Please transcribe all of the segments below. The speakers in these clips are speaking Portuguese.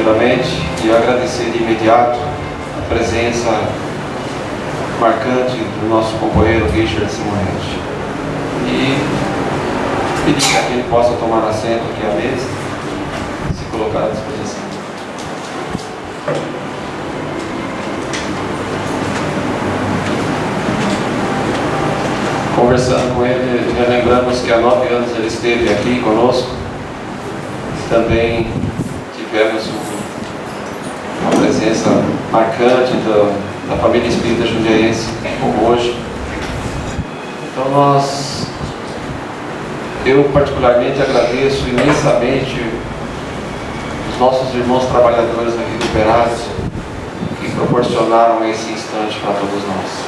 devidamente e agradecer de imediato a presença marcante do nosso companheiro Richard Simonetti. E pedir para que ele possa tomar assento aqui à mesa e se colocar à disposição. Conversando com ele, relembramos que há 9 anos ele esteve aqui conosco. Também tivemos uma presença marcante da família espírita jundiaense, como hoje. Então eu particularmente agradeço imensamente os nossos irmãos trabalhadores aqui do Peraz, que proporcionaram esse instante para todos nós.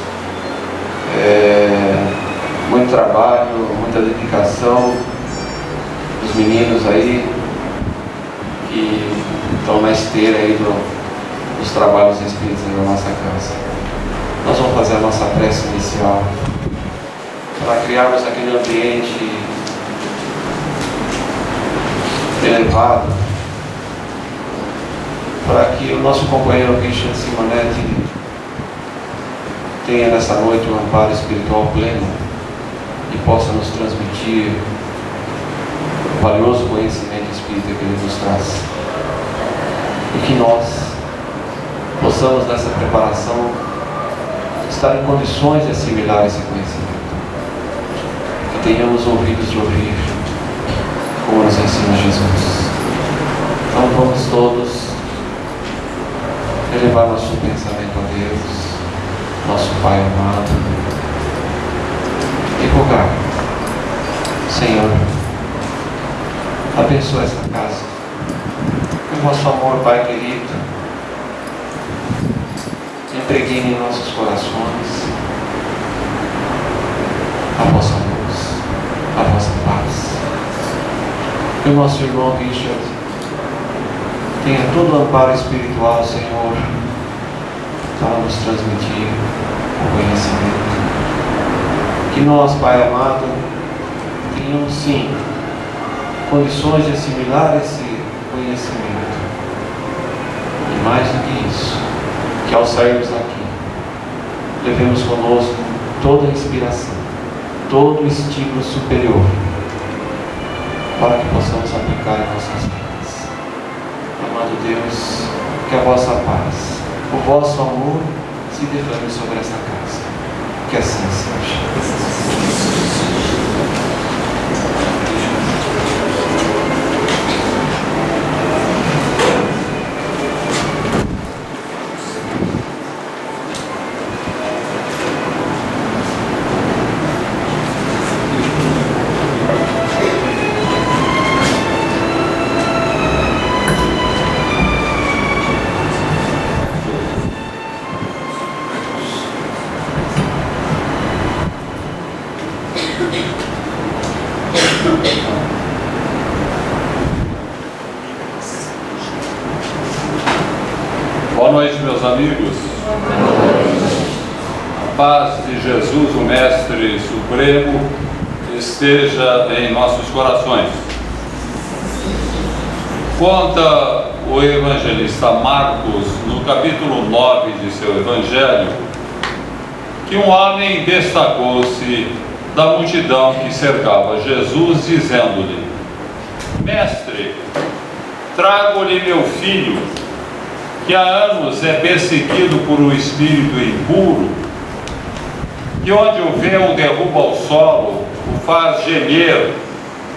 Muito trabalho, muita dedicação dos meninos aí que estão na esteira aí dos trabalhos espíritas da nossa casa. Nós vamos fazer a nossa prece inicial para criarmos aquele ambiente elevado, para que o nosso companheiro Richard Simonetti tenha nessa noite um amparo espiritual pleno e possa nos transmitir o valioso conhecimento espírita que ele nos traz. E que nós possamos, nessa preparação, estar em condições de assimilar esse conhecimento. Que tenhamos ouvidos de ouvir, como nos ensina Jesus. Então vamos todos elevar nosso pensamento a Deus, nosso Pai amado, e rogar: Senhor, abençoa esta casa, que o vosso amor, Pai querido, impregne em nossos corações a vossa luz, a vossa paz. Que o nosso irmão Richard tenha todo o amparo espiritual, Senhor, para nos transmitir o conhecimento. Que nós, Pai amado, tenhamos sim condições de assimilar esse conhecimento. E mais do que isso, que ao sairmos daqui, levemos conosco toda a inspiração, todo o estímulo superior, para que possamos aplicar em nossas vidas. Amado Deus, que a vossa paz, o vosso amor se derrame sobre essa casa. Que assim seja. Boa noite, meus amigos. A paz de Jesus, o Mestre Supremo, esteja em nossos corações. Conta o evangelista Marcos, no capítulo 9 de seu evangelho, que um homem destacou-se da multidão que cercava Jesus, dizendo-lhe: Mestre, trago-lhe meu filho, que há anos é perseguido por um espírito impuro, que onde o vê o derruba ao solo, o faz gemer,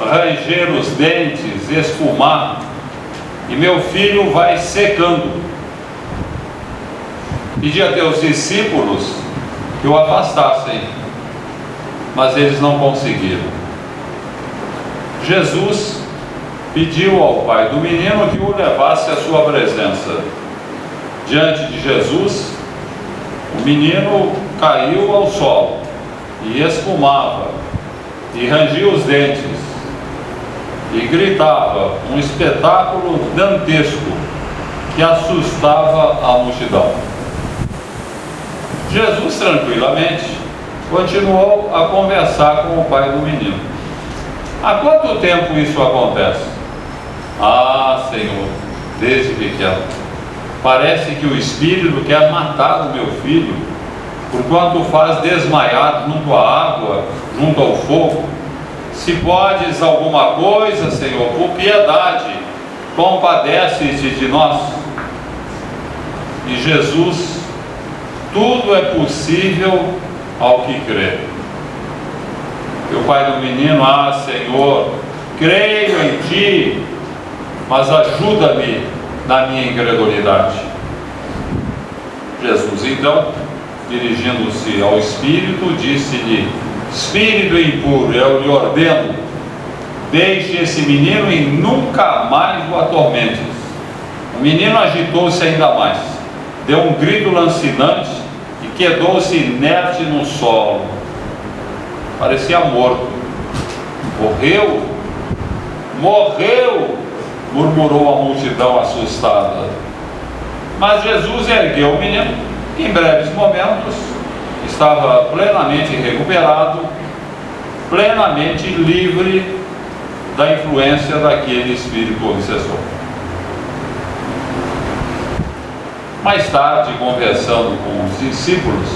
ranger os dentes, espumar, e meu filho vai secando. Pedi a teus discípulos que o afastassem, mas eles não conseguiram. Jesus pediu ao pai do menino que o levasse à sua presença. Diante de Jesus, o menino caiu ao solo e espumava, e rangia os dentes, e gritava, um espetáculo dantesco que assustava a multidão. Jesus, tranquilamente, continuou a conversar com o pai do menino. Há quanto tempo isso acontece? Ah, Senhor, desde pequeno. Parece que o espírito quer matar o meu filho, porquanto o faz desmaiar junto à água, junto ao fogo. Se podes alguma coisa, Senhor, por piedade, compadece-te de nós. E Jesus, tudo é possível ao que crê. E o pai do menino: ah, Senhor, creio em ti, mas ajuda-me na minha incredulidade. Jesus, então, dirigindo-se ao espírito, disse-lhe: espírito impuro, eu lhe ordeno, deixe esse menino e nunca mais o atormentes. O menino agitou-se ainda mais, deu um grito lancinante e quedou-se inerte no solo. Parecia morto. Morreu? Morreu! Murmurou a multidão assustada. Mas Jesus ergueu o menino. Em breves momentos estava plenamente recuperado, plenamente livre da influência daquele espírito obsessor. Mais tarde, conversando com os discípulos,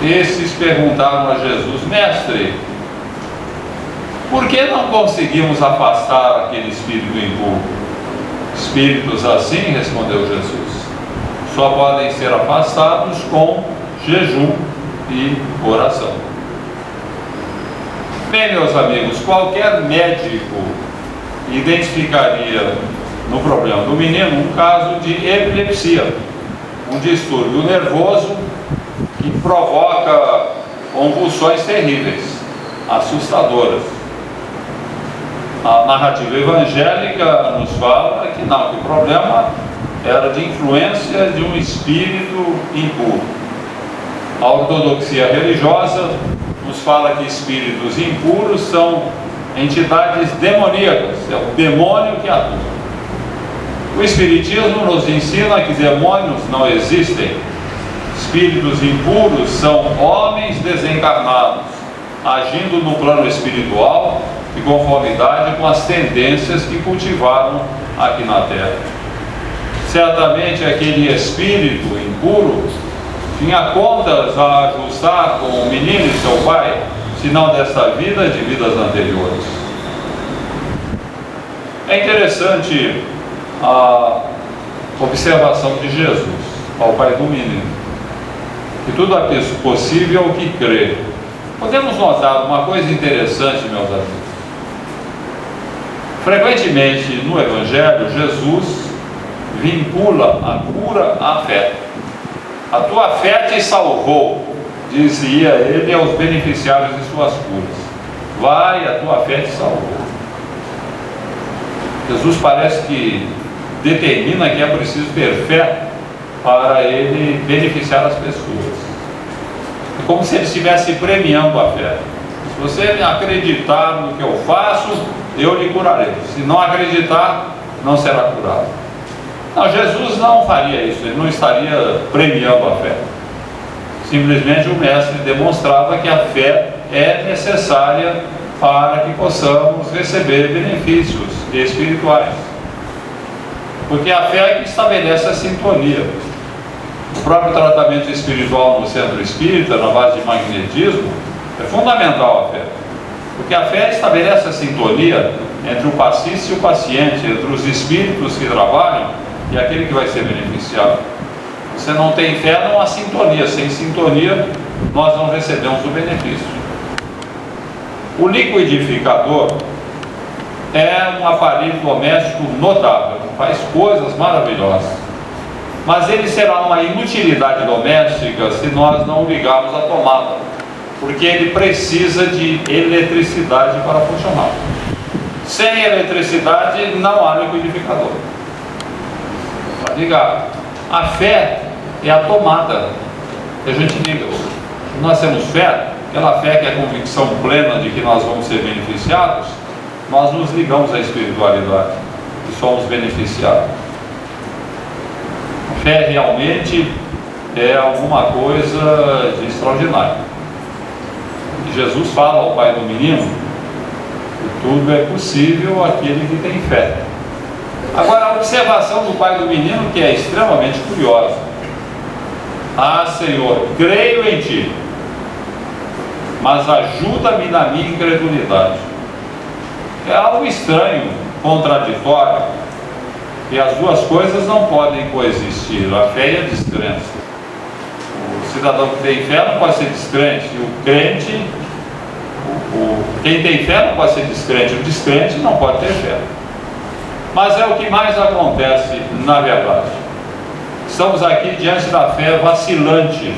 esses perguntaram a Jesus: mestre, por que não conseguimos afastar aquele espírito impuro? Espíritos assim, respondeu Jesus, só podem ser afastados com jejum e oração. Bem, meus amigos, qualquer médico identificaria no problema do menino um caso de epilepsia, um distúrbio nervoso que provoca convulsões terríveis, assustadoras. A narrativa evangélica nos fala que não, que o problema era de influência de um espírito impuro. A ortodoxia religiosa nos fala que espíritos impuros são entidades demoníacas, é o demônio que atua. O Espiritismo nos ensina que demônios não existem. Espíritos impuros são homens desencarnados, agindo no plano espiritual de conformidade com as tendências que cultivaram aqui na Terra. Certamente aquele espírito impuro tinha contas a ajustar com o menino e seu pai, se não desta vida, de vidas anteriores. É interessante a observação de Jesus ao pai do menino, que tudo é possível ao que crê. Podemos notar uma coisa interessante, meus amigos. Frequentemente no Evangelho, Jesus vincula a cura à fé. A tua fé te salvou, dizia ele aos beneficiários de suas curas. Vai, a tua fé te salvou. Jesus parece que determina que é preciso ter fé para ele beneficiar as pessoas. É como se ele estivesse premiando a fé. Se você acreditar no que eu faço, eu lhe curarei. Se não acreditar, não será curado. Não, Jesus não faria isso, ele não estaria premiando a fé. Simplesmente o mestre demonstrava que a fé é necessária para que possamos receber benefícios espirituais. Porque a fé é que estabelece a sintonia. O próprio tratamento espiritual no centro espírita, na base de magnetismo, é fundamental a fé. Porque a fé estabelece a sintonia entre o passista e o paciente, entre os espíritos que trabalham e aquele que vai ser beneficiado. Você não tem fé, não há sintonia. Sem sintonia, nós não recebemos o benefício. O liquidificador é um aparelho doméstico notável, faz coisas maravilhosas. Mas ele será uma inutilidade doméstica se nós não ligarmos a tomada, porque ele precisa de eletricidade para funcionar. Sem eletricidade não há liquidificador. Para ligar. A fé é a tomada que a gente liga. Nós temos fé, aquela fé que é a convicção plena de que nós vamos ser beneficiados, nós nos ligamos à espiritualidade e somos beneficiados. A fé realmente é alguma coisa de extraordinário. E Jesus fala ao pai do menino que tudo é possível àquele que tem fé. Agora, a observação do pai do menino, que é extremamente curiosa: ah, Senhor, creio em ti, mas ajuda-me na minha incredulidade. É algo estranho, contraditório, e as duas coisas não podem coexistir, a fé e a descrença. O cidadão que tem fé não pode ser descrente, e o crente, quem tem fé não pode ser descrente, o descrente não pode ter fé. Mas é o que mais acontece na verdade. Estamos aqui diante da fé vacilante,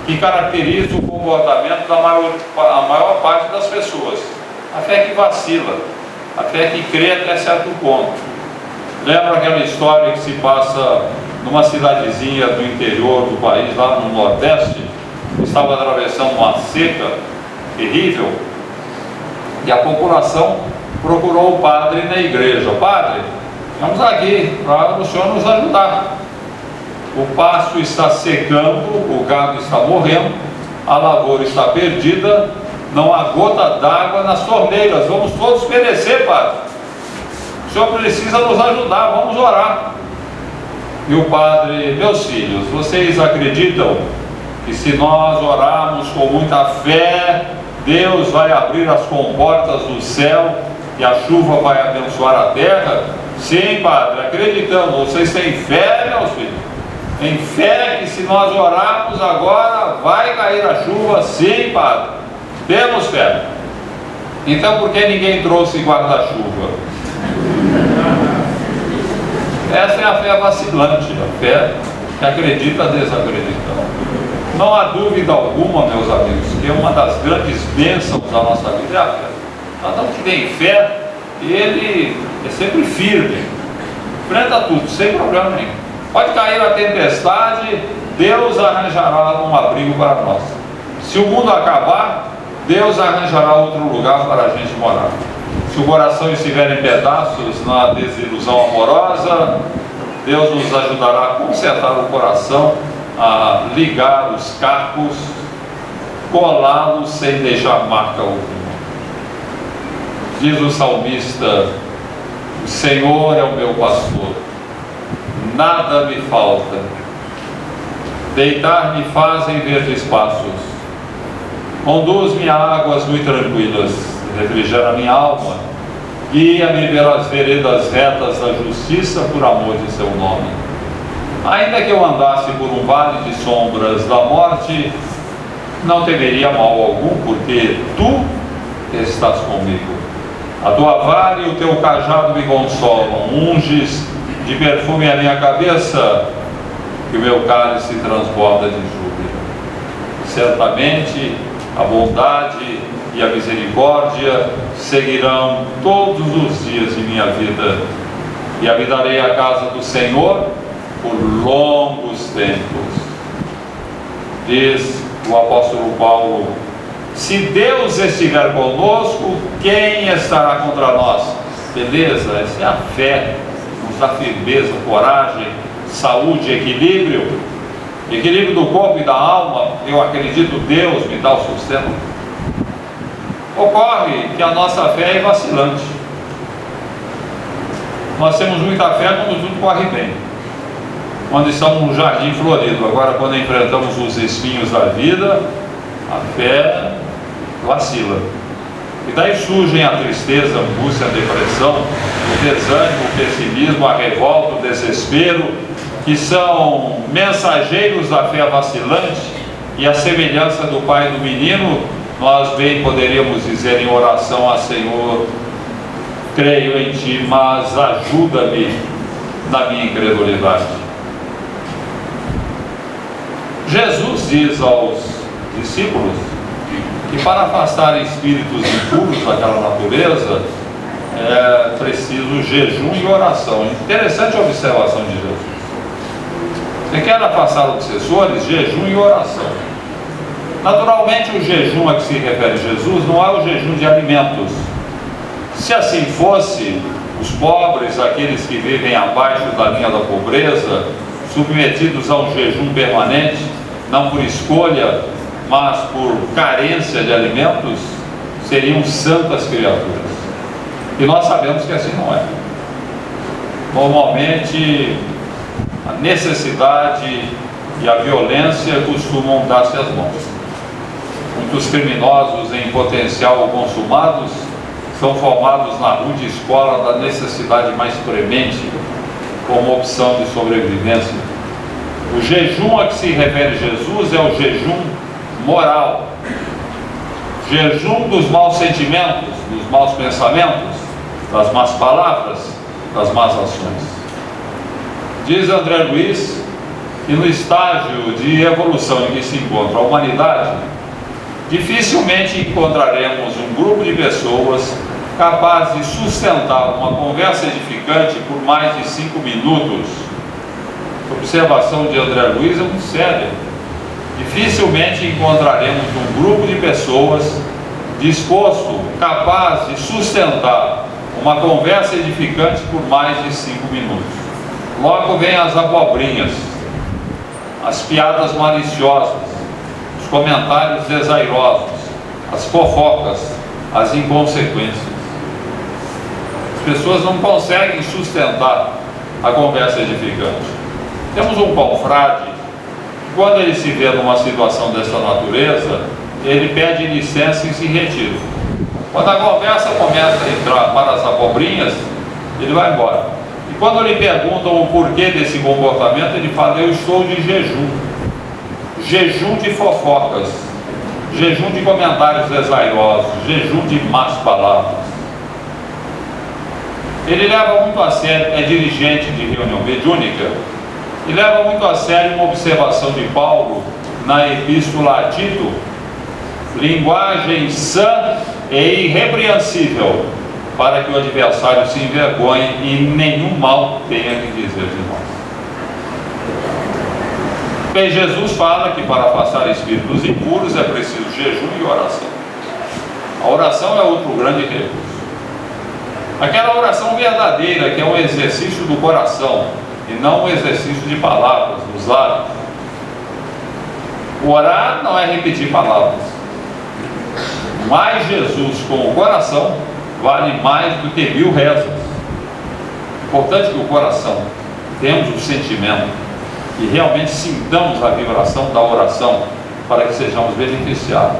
que caracteriza o comportamento da maior parte das pessoas. A fé que vacila, a fé que crê até certo ponto. Lembra aquela história que se passa numa cidadezinha do interior do país, lá no Nordeste, que estava atravessando uma seca terrível, e a população procurou o padre na igreja: padre, vamos aqui para o senhor nos ajudar. O pasto está secando, o gado está morrendo, a lavoura está perdida, não há gota d'água nas torneiras, vamos todos perecer, padre. O senhor precisa nos ajudar, vamos orar. E o padre: meus filhos, vocês acreditam que se nós orarmos com muita fé, Deus vai abrir as comportas do céu e a chuva vai abençoar a terra? Sim, padre, acreditamos. Vocês têm fé, meus filhos? Em fé que se nós orarmos agora vai cair a chuva? Sim, padre, temos fé. Então por que ninguém trouxe guarda-chuva? Essa é a fé vacilante, a fé que acredita desacreditando. Não há dúvida alguma, meus amigos, que uma das grandes bênçãos da nossa vida é a fé. Cada um que tem fé, ele é sempre firme, enfrenta tudo, sem problema nenhum. Pode cair a tempestade, Deus arranjará um abrigo para nós. Se o mundo acabar, Deus arranjará outro lugar para a gente morar. Se o coração estiver em pedaços na desilusão amorosa, Deus nos ajudará a consertar o coração, a ligar os cacos, colá-los sem deixar marca alguma. Diz o salmista: o Senhor é o meu pastor, nada me falta. Deitar-me faz em verdes passos, conduz-me a águas muito tranquilas, refrigera minha alma, guia-me pelas veredas retas da justiça por amor de seu nome. Ainda que eu andasse por um vale de sombras da morte, não temeria mal algum, porque tu estás comigo. A tua vara e o teu cajado me consolam. Unges de perfume a minha cabeça, que o meu cálice transborda de júbilo. Certamente a bondade e a misericórdia seguirão todos os dias de minha vida, e habitarei a casa do Senhor por longos tempos. Diz o apóstolo Paulo: se Deus estiver conosco, quem estará contra nós? Beleza, essa é a fé, nos dá firmeza, coragem, saúde, equilíbrio do corpo e da alma. Eu acredito, Deus me dá o sustento. Ocorre que a nossa fé é vacilante. Nós temos muita fé quando tudo corre bem, quando estamos num jardim florido. Agora, quando enfrentamos os espinhos da vida, a fé vacila. E daí surgem a tristeza, a angústia, a depressão, o desânimo, o pessimismo, a revolta, o desespero, que são mensageiros da fé vacilante. E a semelhança do pai do menino, nós bem poderíamos dizer em oração a Senhor: creio em ti, mas ajuda-me na minha incredulidade. Jesus diz aos discípulos que para afastar espíritos impuros daquela natureza é preciso jejum e oração. Interessante a observação de Jesus. Você quer afastar obsessores? Jejum e oração. Naturalmente, o jejum a que se refere Jesus não é o jejum de alimentos. Se assim fosse, os pobres, aqueles que vivem abaixo da linha da pobreza, submetidos a um jejum permanente, não por escolha, mas por carência de alimentos, seriam santas criaturas. E nós sabemos que assim não é. normalmente a necessidade e a violência costumam dar-se as mãos. Muitos criminosos em potencial consumados são formados na rude escola da necessidade mais premente como opção de sobrevivência. O jejum a que se refere Jesus é o jejum moral, jejum dos maus sentimentos, dos maus pensamentos, das más palavras, das más ações. Diz André Luiz que no estágio de evolução em que se encontra a humanidade, dificilmente encontraremos um grupo de pessoas capaz de sustentar uma conversa edificante por mais de 5 minutos. A observação de André Luiz é muito séria. Dificilmente encontraremos um grupo de pessoas disposto, capaz de sustentar uma conversa edificante por mais de 5 minutos. Logo vem as abobrinhas, as piadas maliciosas, os comentários desairosos, as fofocas, as inconsequências. As pessoas não conseguem sustentar a conversa edificante. Temos um confrade que, quando ele se vê numa situação dessa natureza, ele pede licença e se retira. Quando a conversa começa a entrar para as abobrinhas, ele vai embora. E quando lhe perguntam o porquê desse comportamento, ele fala: eu estou de jejum. Jejum de fofocas, jejum de comentários desairosos, jejum de más palavras. Ele leva muito a sério, é dirigente de reunião mediúnica, e leva muito a sério uma observação de Paulo na Epístola a Tito: linguagem sã e irrepreensível, para que o adversário se envergonhe e nenhum mal tenha que dizer de nós. Bem, Jesus fala que para afastar espíritos impuros é preciso jejum e oração. A oração é outro grande recurso. Aquela oração verdadeira, que é um exercício do coração e não um exercício de palavras, dos lábios. Orar não é repetir palavras, mas Jesus com o coração vale mais do que 1000 rezas. Importante que o coração, temos o sentimento e realmente sintamos a vibração da oração para que sejamos beneficiados.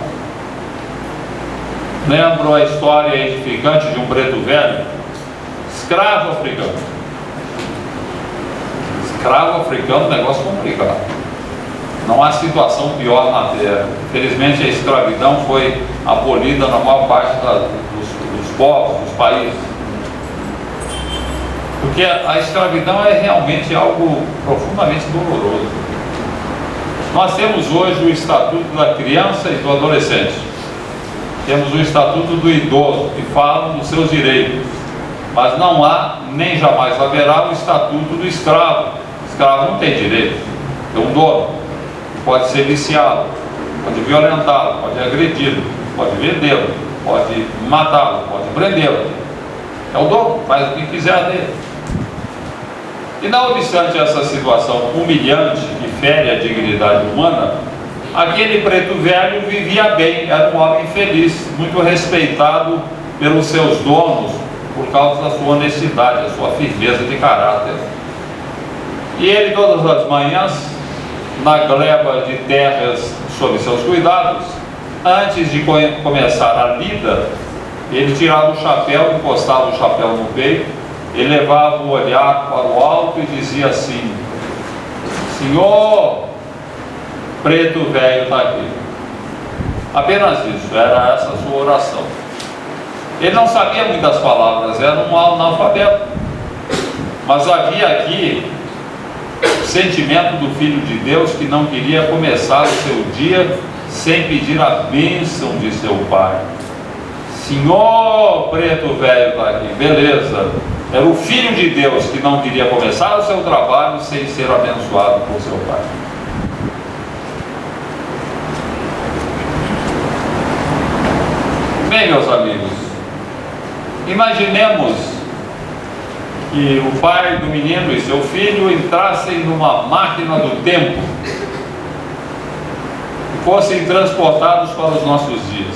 Lembro a história edificante de um preto velho, escravo africano. Escravo africano, negócio complicado. Não há situação pior na terra. Infelizmente a escravidão foi abolida na maior parte dos povos, dos países. Porque a escravidão é realmente algo profundamente doloroso. Nós temos hoje o Estatuto da Criança e do Adolescente. Temos o Estatuto do Idoso, que fala dos seus direitos. Mas não há, nem jamais haverá, o Estatuto do Escravo. O escravo não tem direito. É um dono. Pode ser viciado, pode violentá-lo, pode agredi-lo, pode vendê-lo, pode matá-lo, pode prendê-lo. É o dono, faz o que quiser dele. E não obstante essa situação humilhante que fere a dignidade humana, aquele preto velho vivia bem, era um homem feliz, muito respeitado pelos seus donos por causa da sua honestidade, da sua firmeza de caráter. E ele todas as manhãs, na gleba de terras sob seus cuidados, antes de começar a lida, ele tirava o chapéu, encostava o chapéu no peito, elevava o olhar para o alto e dizia assim: Senhor, preto velho está aqui. Apenas isso, era essa a sua oração. Ele não sabia muitas palavras, era um analfabeto, mas havia aqui o sentimento do Filho de Deus que não queria começar o seu dia sem pedir a bênção de seu Pai. Senhor, preto velho está aqui, beleza. Era o Filho de Deus que não queria começar o seu trabalho sem ser abençoado por seu Pai. Bem, meus amigos, imaginemos que o pai do menino e seu filho entrassem numa máquina do tempo e fossem transportados para os nossos dias.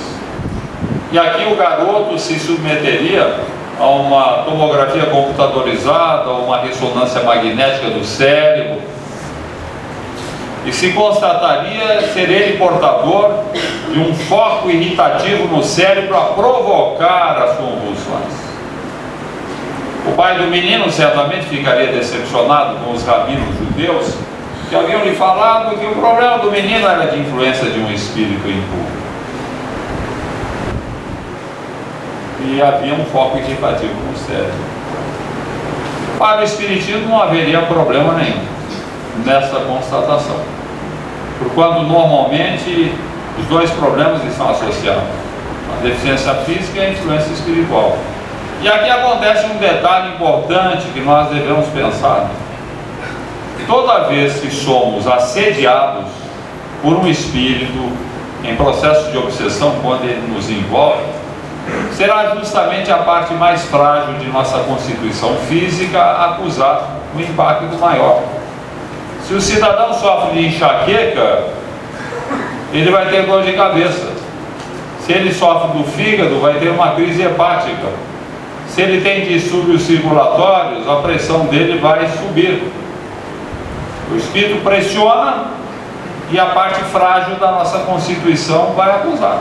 E aqui o garoto se submeteria a uma tomografia computadorizada, a uma ressonância magnética do cérebro, e se constataria ser ele portador de um foco irritativo no cérebro a provocar as convulsões. O pai do menino certamente ficaria decepcionado com os rabinos judeus que haviam lhe falado que o problema do menino era de influência de um espírito impuro. E havia um foco irritativo no cérebro. Para o espiritismo não haveria problema nenhum nessa constatação, porquanto normalmente os dois problemas estão associados: a deficiência física e a influência espiritual. E aqui acontece um detalhe importante que nós devemos pensar. Toda vez que somos assediados por um espírito em processo de obsessão, quando ele nos envolve, será justamente a parte mais frágil de nossa constituição física a acusar o impacto maior. Se o cidadão sofre de enxaqueca, ele vai ter dor de cabeça. Se ele sofre do fígado, vai ter uma crise hepática. Se ele tem distúrbios circulatórios, a pressão dele vai subir. O espírito pressiona e a parte frágil da nossa constituição vai acusar.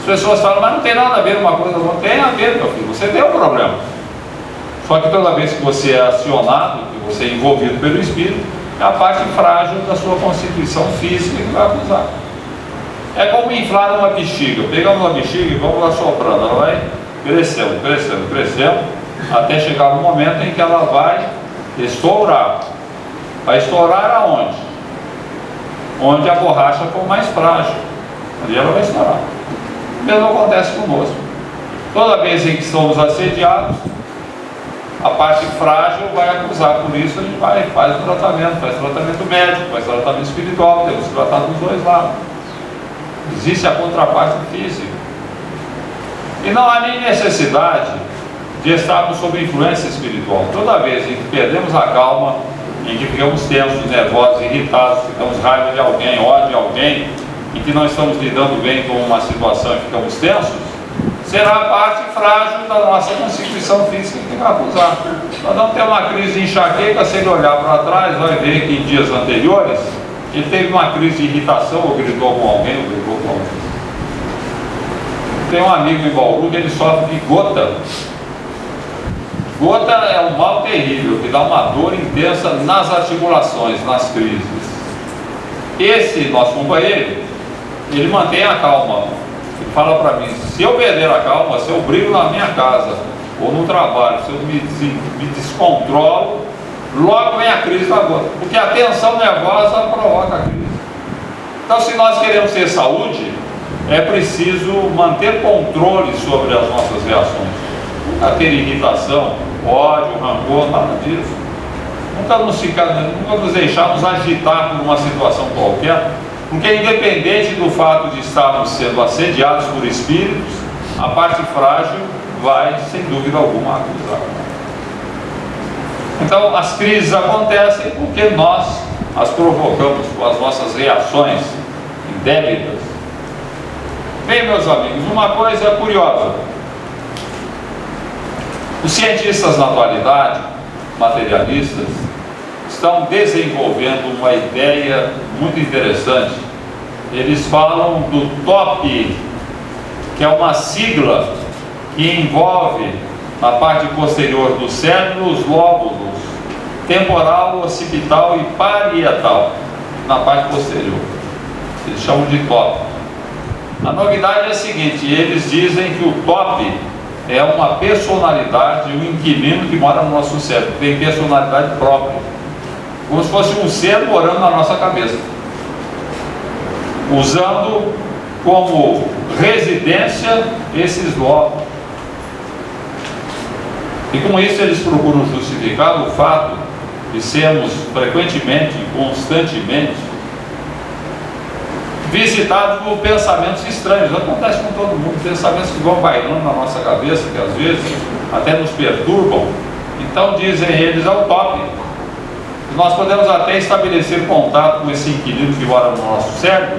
As pessoas falam, mas não tem nada a ver uma coisa, não tem a ver, meu filho, você tem um problema. Só que toda vez que você é acionado, que você é envolvido pelo espírito, é a parte frágil da sua constituição física que vai acusar. É como inflar uma bexiga. Pegamos uma bexiga e vamos assoprando, ela vai crescendo, crescendo, crescendo, até chegar no momento em que ela vai estourar. Vai estourar aonde? Onde a borracha for mais frágil, ali ela vai estourar. O mesmo acontece conosco. Toda vez em que somos assediados, a parte frágil vai acusar. Por isso a gente faz tratamento médico, faz tratamento espiritual, temos que tratar dos dois lados. Existe a contraparte física. E não há nem necessidade de estarmos sob influência espiritual. Toda vez em que perdemos a calma, em que ficamos tensos, nervosos, irritados, ficamos raiva de alguém, ódio de alguém, em que não estamos lidando bem com uma situação e ficamos tensos, será a parte frágil da nossa constituição física que vai acusar. Nós vamos ter uma crise de enxaqueca, se ele olhar para trás, vai ver que em dias anteriores ele teve uma crise de irritação, ou gritou com alguém, ou brigou com alguém. Tem um amigo em Bauru que ele sofre de gota. Gota é um mal terrível, que dá uma dor intensa nas articulações, nas crises. Esse nosso companheiro, ele mantém a calma. Ele fala para mim, se eu perder a calma, se eu brigo na minha casa ou no trabalho, se eu me descontrolo, logo vem a crise da gota, porque a tensão nervosa provoca a crise. Então, se nós queremos ter saúde, é preciso manter controle sobre as nossas reações. Nunca ter irritação, ódio, rancor, nada disso. Nunca nos deixarmos agitar por uma situação qualquer, porque independente do fato de estarmos sendo assediados por espíritos, a parte frágil vai, sem dúvida alguma, acusar. Então, as crises acontecem porque nós as provocamos com as nossas reações indébitas. Bem, meus amigos, uma coisa curiosa. Os cientistas na atualidade, materialistas, estão desenvolvendo uma ideia muito interessante. Eles falam do TOP, que é uma sigla que envolve na parte posterior do cérebro os lóbulos temporal, occipital e parietal, na parte posterior. Eles chamam de TOP. A novidade é a seguinte, eles dizem que o TOP é uma personalidade, um inquilino que mora no nosso cérebro, tem personalidade própria, como se fosse um ser morando na nossa cabeça, usando como residência esses lóbulos. E com isso eles procuram justificar o fato de sermos frequentemente e constantemente visitados por pensamentos estranhos. Acontece com todo mundo, pensamentos que vão bailando na nossa cabeça, que às vezes até nos perturbam. Então dizem eles, é o TOP. Nós podemos até estabelecer contato com esse inquilino que mora no nosso cérebro,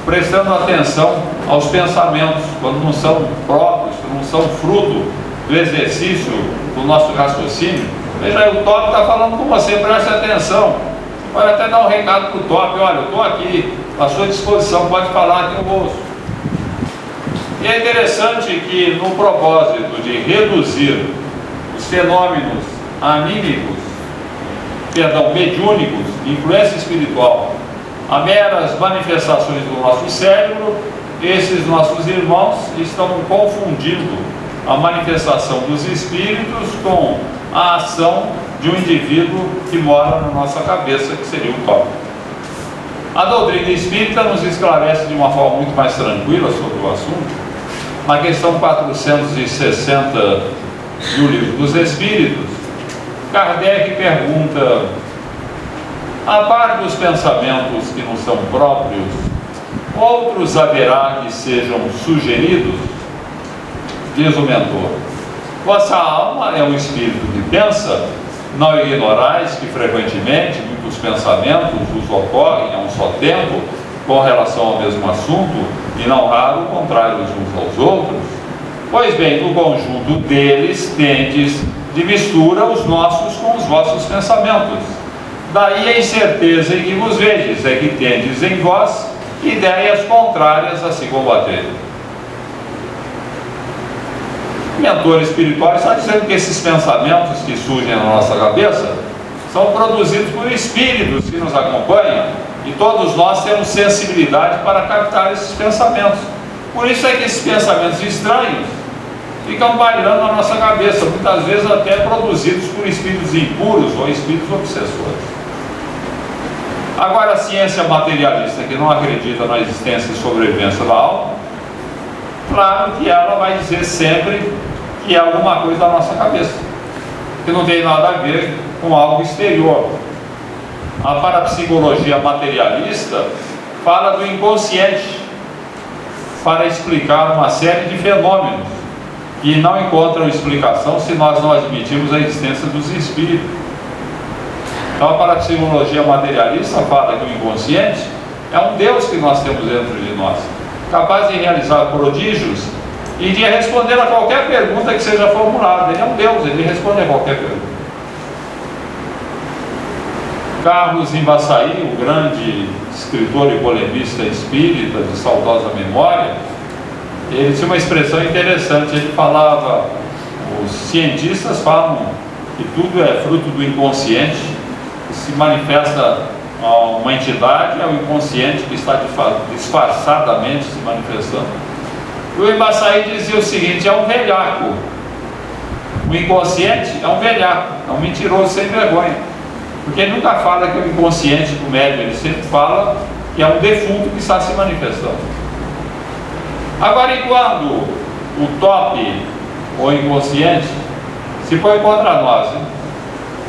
prestando atenção aos pensamentos, quando não são próprios, quando não são fruto do exercício do nosso raciocínio. Veja aí, o Top está falando com você, preste atenção. Pode até dar um recado para o Top: olha, eu estou aqui, à sua disposição, pode falar que eu ouço. E é interessante que, no propósito de reduzir os fenômenos mediúnicos, de influência espiritual, a meras manifestações do nosso cérebro, esses nossos irmãos estão confundindo a manifestação dos espíritos com a ação de um indivíduo que mora na nossa cabeça, que seria o Top. A doutrina espírita nos esclarece de uma forma muito mais tranquila sobre o assunto. Na questão 460 do Livro dos Espíritos, Kardec pergunta: a par dos pensamentos que não são próprios, outros haverá que sejam sugeridos? Diz o mentor: vossa alma é um espírito que pensa, não ignorais que frequentemente muitos pensamentos vos ocorrem a um só tempo com relação ao mesmo assunto, e não raro contrários uns aos outros? Pois bem, no conjunto deles tendes de mistura os nossos com os vossos pensamentos. Daí a incerteza em que vos vedes, é que tendes em vós ideias contrárias a se combater. O mentor espiritual está dizendo que esses pensamentos que surgem na nossa cabeça são produzidos por espíritos que nos acompanham, e todos nós temos sensibilidade para captar esses pensamentos. Por isso é que esses pensamentos estranhos ficam bailando na nossa cabeça, muitas vezes até produzidos por espíritos impuros ou espíritos obsessores. Agora, a ciência materialista, que não acredita na existência e sobrevivência da alma, claro que ela vai dizer sempre que é alguma coisa da nossa cabeça, que não tem nada a ver com algo exterior. A parapsicologia materialista fala do inconsciente para explicar uma série de fenômenos que não encontram explicação se nós não admitirmos a existência dos espíritos. Então, a parapsicologia materialista fala que o inconsciente é um Deus que nós temos dentro de nós, capaz de realizar prodígios e de responder a qualquer pergunta que seja formulada. Ele é um Deus, ele responde a qualquer pergunta. Carlos Embaçaí, o grande escritor e polemista espírita de saudosa memória, ele tinha uma expressão interessante. Ele falava: os cientistas falam que tudo é fruto do inconsciente, que se manifesta a uma entidade, é o inconsciente que está disfarçadamente se manifestando. E o Embaçaí dizia o seguinte: é um velhaco. O inconsciente é um velhaco, é um mentiroso sem vergonha. Porque ele nunca fala que é o inconsciente do médium, ele sempre fala que é um defunto que está se manifestando. Agora, e quando o Top, ou inconsciente, se põe contra nós, hein?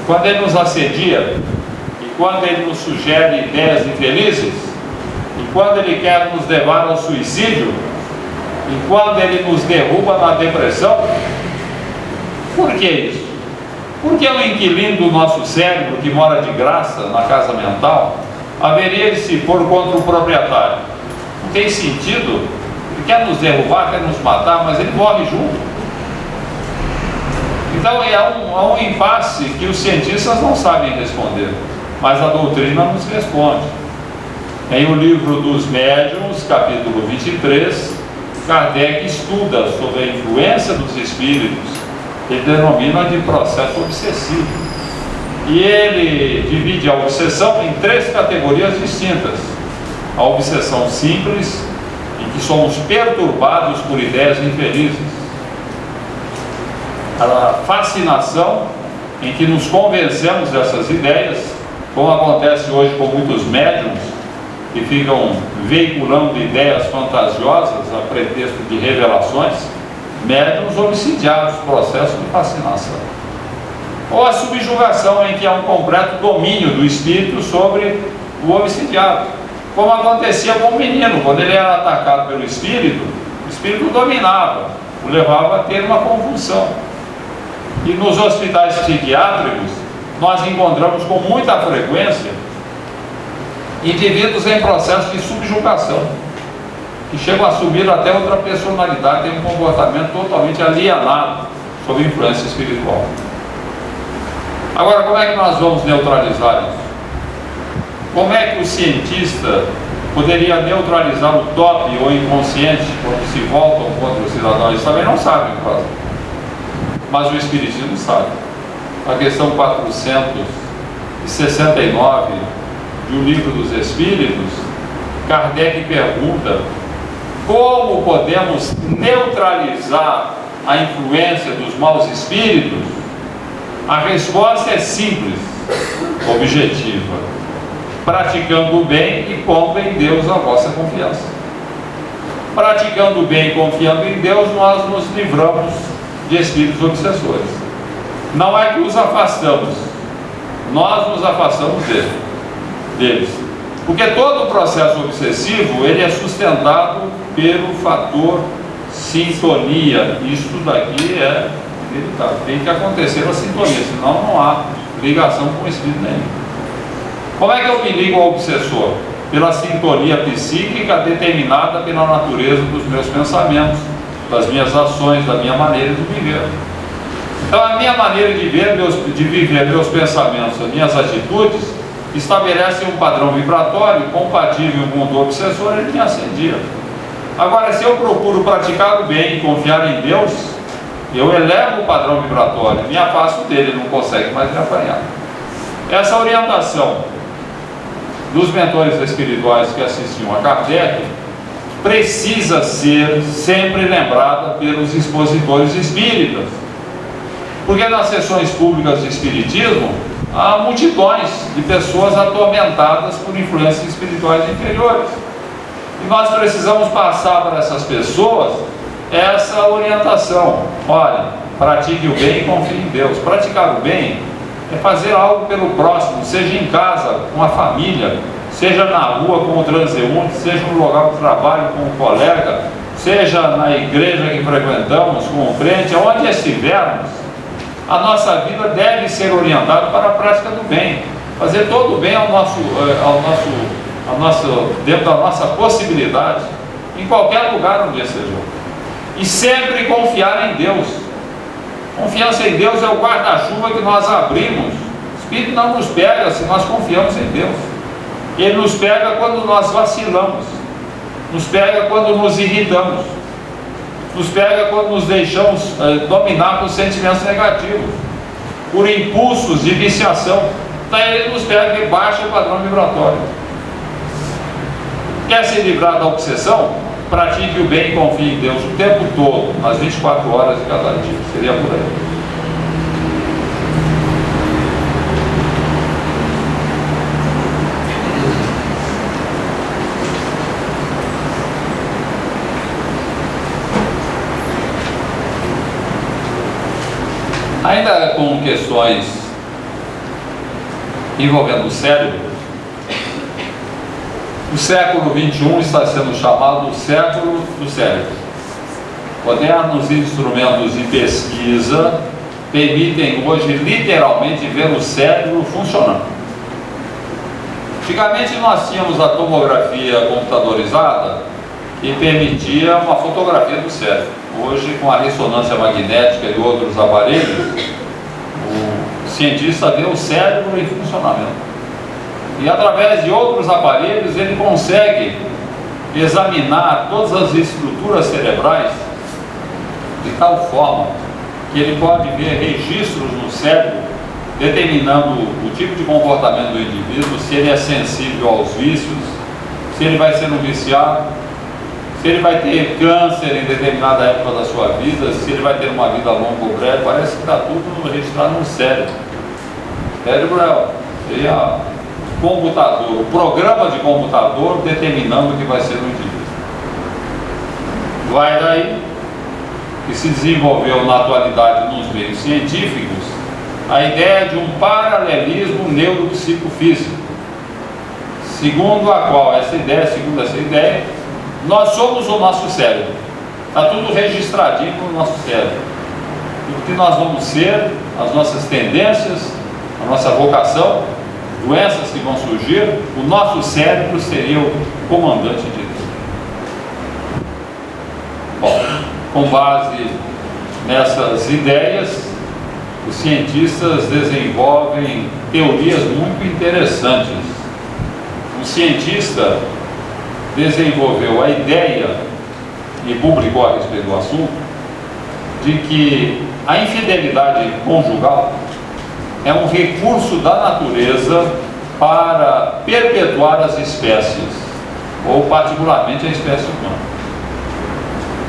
Quando ele nos assedia, e quando ele nos sugere ideias infelizes, e quando ele quer nos levar ao suicídio, e quando ele nos derruba na depressão, por que isso? Porque o inquilino do nosso cérebro, que mora de graça na casa mental, haveria de se pôr contra o proprietário. Não tem sentido. Ele quer nos derrubar, quer nos matar, mas ele morre junto. Então é um impasse que os cientistas não sabem responder, mas a doutrina nos responde. Em O Livro dos Médiuns, capítulo 23, Kardec estuda sobre a influência dos espíritos. Ele denomina de processo obsessivo. E ele divide a obsessão em 3 categorias distintas: a obsessão simples, em que somos perturbados por ideias infelizes; a fascinação, em que nos convencemos dessas ideias, como acontece hoje com muitos médiuns que ficam veiculando ideias fantasiosas a pretexto de revelações. Médiuns obsidiados, processo de fascinação. Ou a subjugação, em que há um completo domínio do espírito sobre o obsidiado, como acontecia com o menino. Quando ele era atacado pelo espírito, o espírito dominava, o levava a ter uma convulsão. E nos hospitais psiquiátricos nós encontramos com muita frequência indivíduos em processo de subjugação, que chegam a assumir até outra personalidade, tem um comportamento totalmente alienado sob influência espiritual. Agora, como é que nós vamos neutralizar isso? Como é que o cientista poderia neutralizar o top ou inconsciente quando se voltam contra o cidadão? Eles também não sabem o que fazer. Mas o Espiritismo sabe. A questão 469 do Livro dos Espíritos, Kardec pergunta: como podemos neutralizar a influência dos maus espíritos? A resposta é simples, objetiva: praticando o bem e pondo em Deus a vossa confiança. Praticando o bem e confiando em Deus, nós nos livramos de espíritos obsessores. Não é que os afastamos, nós nos afastamos deles. Porque todo o processo obsessivo, ele é sustentado pelo fator sintonia. Isso daqui é inevitável. Tem que acontecer a sintonia, senão não há ligação com o espírito nenhum. Como é que eu me ligo ao obsessor? Pela sintonia psíquica determinada pela natureza dos meus pensamentos, das minhas ações, da minha maneira de viver. Então a minha maneira de viver meus pensamentos, as minhas atitudes, estabelece um padrão vibratório compatível com o do obsessor, ele me ascendia. Agora, se eu procuro praticar o bem e confiar em Deus, eu elevo o padrão vibratório, me afasto dele, ele não consegue mais me apanhar. Essa orientação dos mentores espirituais que assistiam a Kardec precisa ser sempre lembrada pelos expositores espíritas, porque nas sessões públicas de espiritismo há multidões de pessoas atormentadas por influências espirituais inferiores, e nós precisamos passar para essas pessoas essa orientação: olha, pratique o bem e confie em Deus. Praticar o bem é fazer algo pelo próximo, seja em casa, com a família, seja na rua com o transeunte, seja no local de trabalho com o colega, seja na igreja que frequentamos, com o crente, onde estivermos. A nossa vida deve ser orientada para a prática do bem, fazer todo o bem dentro da nossa possibilidade, em qualquer lugar onde esteja, e sempre confiar em Deus. Confiança em Deus é o guarda-chuva que nós abrimos. O Espírito não nos pega se nós confiamos em Deus. Ele nos pega quando nós vacilamos, nos pega quando nos irritamos, nos pega quando nos deixamos dominar por sentimentos negativos, por impulsos de viciação. Daí ele nos pega e baixa o padrão vibratório. Quer se livrar da obsessão? Pratique o bem e confie em Deus o tempo todo, nas 24 horas de cada dia. Seria por aí. Ainda com questões envolvendo o cérebro, o século XXI está sendo chamado o século do cérebro. Modernos instrumentos de pesquisa permitem hoje literalmente ver o cérebro funcionando. Antigamente nós tínhamos a tomografia computadorizada que permitia uma fotografia do cérebro. Hoje, com a ressonância magnética e outros aparelhos, o cientista vê o cérebro em funcionamento. E através de outros aparelhos ele consegue examinar todas as estruturas cerebrais de tal forma que ele pode ver registros no cérebro determinando o tipo de comportamento do indivíduo, se ele é sensível aos vícios, se ele vai ser um viciado, se ele vai ter câncer em determinada época da sua vida, se ele vai ter uma vida longa ou breve. Parece que está tudo registrado no cérebro. O cérebro seria computador, o programa de computador determinando o que vai ser no indivíduo. Vai daí que se desenvolveu na atualidade nos meios científicos a ideia de um paralelismo neuropsicofísico, segundo essa ideia, nós somos o nosso cérebro. Está tudo registradinho no nosso cérebro. O que nós vamos ser, as nossas tendências, a nossa vocação, doenças que vão surgir, o nosso cérebro seria o comandante de tudo. Bom, com base nessas ideias, os cientistas desenvolvem teorias muito interessantes. Um cientista desenvolveu a ideia e publicou a respeito do assunto de que a infidelidade conjugal é um recurso da natureza para perpetuar as espécies, ou particularmente a espécie humana.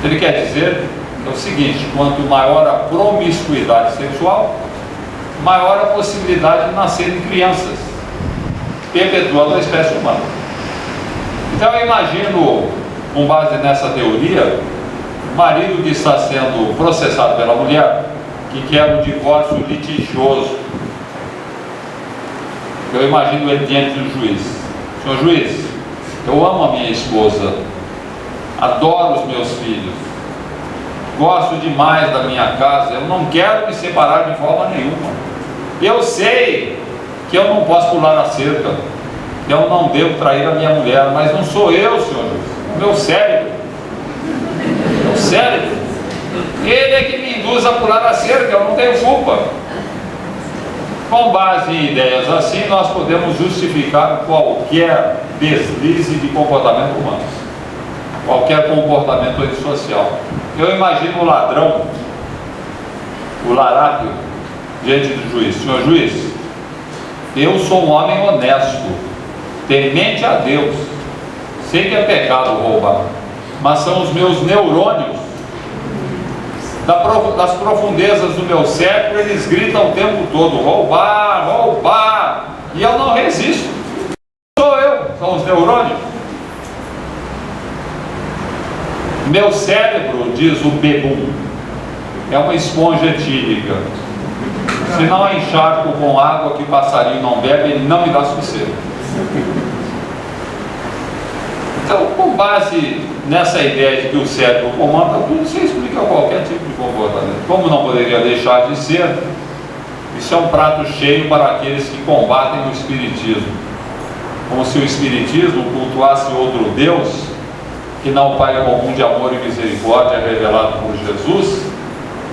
Ele quer dizer o seguinte: quanto maior a promiscuidade sexual, maior a possibilidade de nascerem crianças, perpetuando a espécie humana. Então eu imagino, com base nessa teoria, o marido que está sendo processado pela mulher, que quer um divórcio litigioso. Eu imagino ele diante do juiz: senhor juiz, eu amo a minha esposa, adoro os meus filhos, gosto demais da minha casa, eu não quero me separar de forma nenhuma. Eu sei que eu não posso pular a cerca, eu não devo trair a minha mulher, mas não sou eu, senhor juiz, é o meu cérebro. O cérebro, ele é que me induz a pular a cerca, eu não tenho culpa. Com base em ideias assim, nós podemos justificar qualquer deslize de comportamento humano, qualquer comportamento antissocial. Eu imagino o ladrão, o larápio, diante do juiz: senhor juiz, eu sou um homem honesto, temente a Deus, sei que é pecado roubar, mas são os meus neurônios, das profundezas do meu cérebro, eles gritam o tempo todo: roubar, roubar, e eu não resisto. Sou eu, são os neurônios. Meu cérebro, diz o bebum, é uma esponja etílica. Se não encharco com água que o passarinho não bebe, ele não me dá sossego. Então, com base nessa ideia de que o cérebro comanda tudo, você explica qualquer tipo de comportamento. Como não poderia deixar de ser, isso é um prato cheio para aqueles que combatem o Espiritismo. Como se o Espiritismo cultuasse outro Deus, que não o Pai comum de amor e misericórdia revelado por Jesus,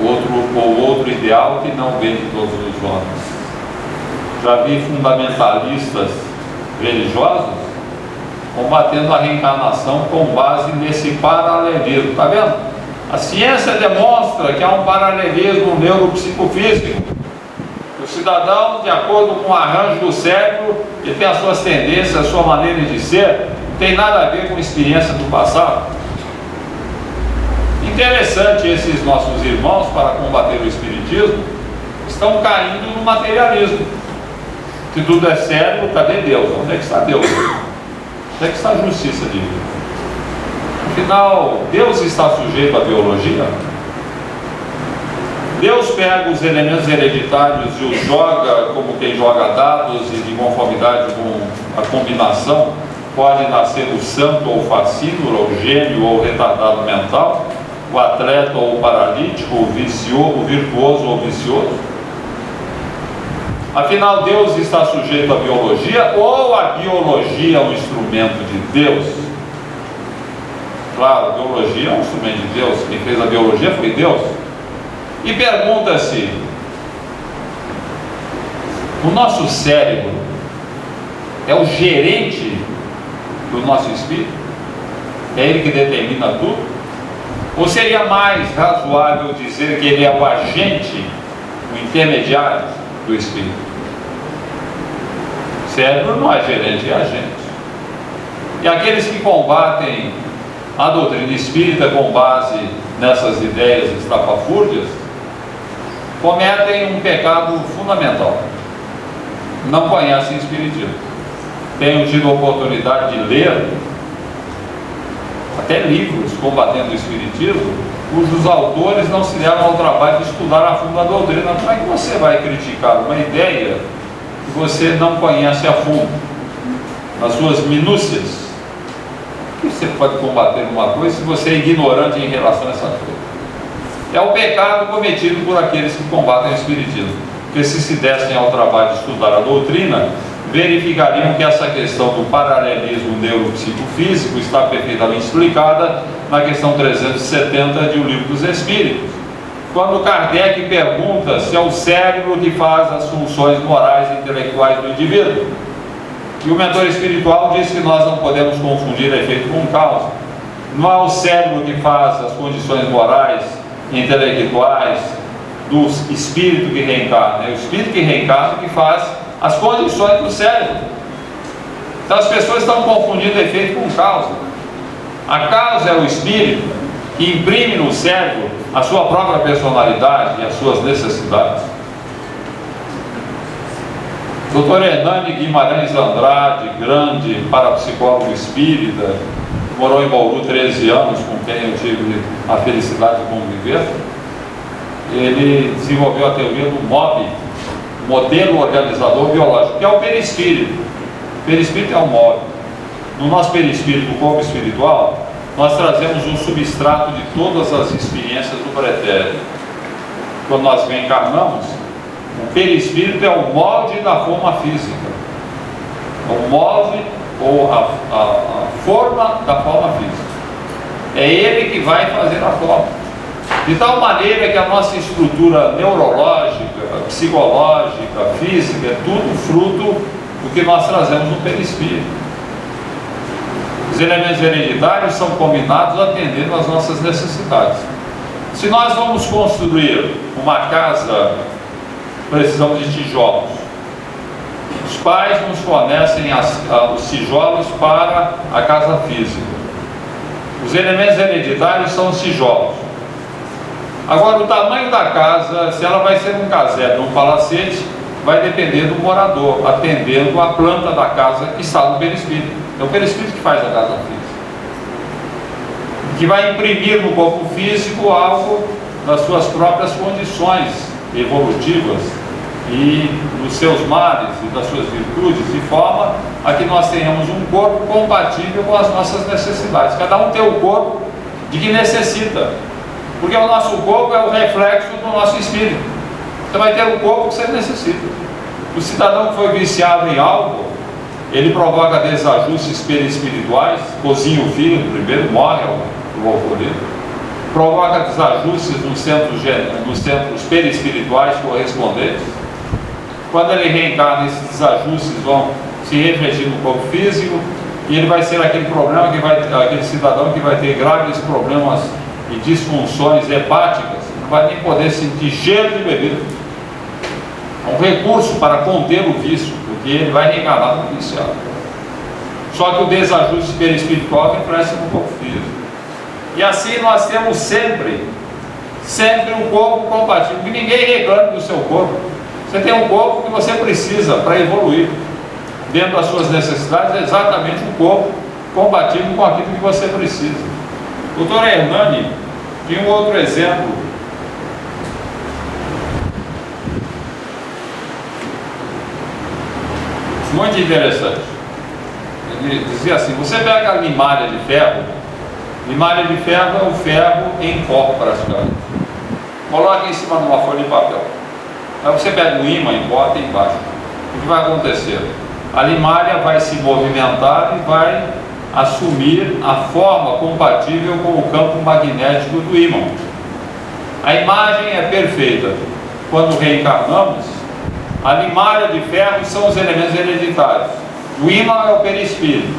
outro ideal que não vem de todos os homens. Já vi fundamentalistas religiosos combatendo a reencarnação com base nesse paralelismo. Está vendo? A ciência demonstra que há um paralelismo neuropsicofísico. O cidadão, de acordo com o arranjo do cérebro, ele tem as suas tendências, a sua maneira de ser, não tem nada a ver com experiência do passado. Interessante, esses nossos irmãos, para combater o espiritismo, estão caindo no materialismo. Se tudo é cérebro, cadê Deus? Onde é que está Deus? Onde é que está a justiça divina? Afinal, Deus está sujeito à biologia? Deus pega os elementos hereditários e os joga como quem joga dados, e de conformidade com a combinação pode nascer o santo ou o facínora, o gênio ou o retardado mental, o atleta ou o paralítico, o virtuoso ou o vicioso. Afinal, Deus está sujeito à biologia, ou a biologia é um instrumento de Deus? Claro, a biologia é um instrumento de Deus, quem fez a biologia foi Deus. E pergunta-se: o nosso cérebro é o gerente do nosso espírito? É ele que determina tudo? Ou seria mais razoável dizer que ele é o agente, o intermediário do espírito? O cérebro não é gerente, é agente. E aqueles que combatem a doutrina espírita com base nessas ideias estapafúrdias cometem um pecado fundamental: não conhecem espiritismo. Tenho tido a oportunidade de ler até livros combatendo o espiritismo, cujos autores não se deram ao trabalho de estudar a fundo a doutrina. Como é que você vai criticar uma ideia que você não conhece a fundo, nas suas minúcias? Por que você pode combater uma coisa se você é ignorante em relação a essa coisa? É o pecado cometido por aqueles que combatem o espiritismo, porque se dessem ao trabalho de estudar a doutrina, verificariam que essa questão do paralelismo neuropsicofísico está perfeitamente explicada na questão 370 de O Livro dos Espíritos. quando Kardec pergunta se é o cérebro que faz as funções morais e intelectuais do indivíduo. E o mentor espiritual diz que nós não podemos confundir efeito com causa. Não é o cérebro que faz as condições morais e intelectuais do espírito que reencarna, é o espírito que reencarna que faz as condições do cérebro. Então as pessoas estão confundindo efeito com causa. A causa é o espírito que imprime no cérebro a sua própria personalidade e as suas necessidades. Dr. Hernani Guimarães Andrade, grande parapsicólogo espírita, morou em Bauru 13 anos, com quem eu tive a felicidade de conviver. Ele desenvolveu a teoria do MOB, modelo organizador biológico, que é o perispírito. O perispírito é o MOB. No nosso perispírito, o corpo espiritual, nós trazemos um substrato de todas as experiências do pretérito. Quando nós reencarnamos, o perispírito é o molde da forma física. O molde ou a forma da forma física. É ele que vai fazer a forma. De tal maneira que a nossa estrutura neurológica, psicológica, física, é tudo fruto do que nós trazemos no perispírito. Os elementos hereditários são combinados atendendo às nossas necessidades. Se nós vamos construir uma casa, precisamos de tijolos. Os pais nos fornecem os tijolos para a casa física. Os elementos hereditários são os tijolos. Agora, o tamanho da casa, se ela vai ser um casebre ou um palacete, vai depender do morador, atendendo à planta da casa que está no perispírito. É o perispírito que faz a casa física, que vai imprimir no corpo físico algo das suas próprias condições evolutivas e dos seus males e das suas virtudes, de forma a que nós tenhamos um corpo compatível com as nossas necessidades. Cada um tem o corpo de que necessita, porque o nosso corpo é o reflexo do nosso espírito. Você vai ter o corpo que você necessita. O cidadão que foi viciado em álcool, ele provoca desajustes perispirituais, cozinha o fígado primeiro, morre o alcoolismo, provoca desajustes nos centros perispirituais correspondentes. Quando ele reencarna, esses desajustes vão se refletir no corpo físico e ele vai ser aquele cidadão que vai ter graves problemas e disfunções hepáticas, não vai nem poder sentir cheiro de bebida. É um recurso para conter o vício, porque ele vai reencarnar no viciado. Só que o desajuste perispiritual reflete no corpo físico. E assim nós temos sempre um corpo compatível, que ninguém reclame do seu corpo. Você tem um corpo que você precisa para evoluir. Dentro das suas necessidades, é exatamente um corpo compatível com aquilo que você precisa. O Dr. Hernani tinha um outro exemplo. Muito interessante. Ele dizia assim: você pega a limalha de ferro é o ferro em pó praticamente. Coloca em cima de uma folha de papel. Aí você pega um ímã e bota embaixo. O que vai acontecer? A limalha vai se movimentar e vai assumir a forma compatível com o campo magnético do ímã. A imagem é perfeita. Quando reencarnamos, a limalha de ferro são os elementos hereditários. O ímã é o perispírito,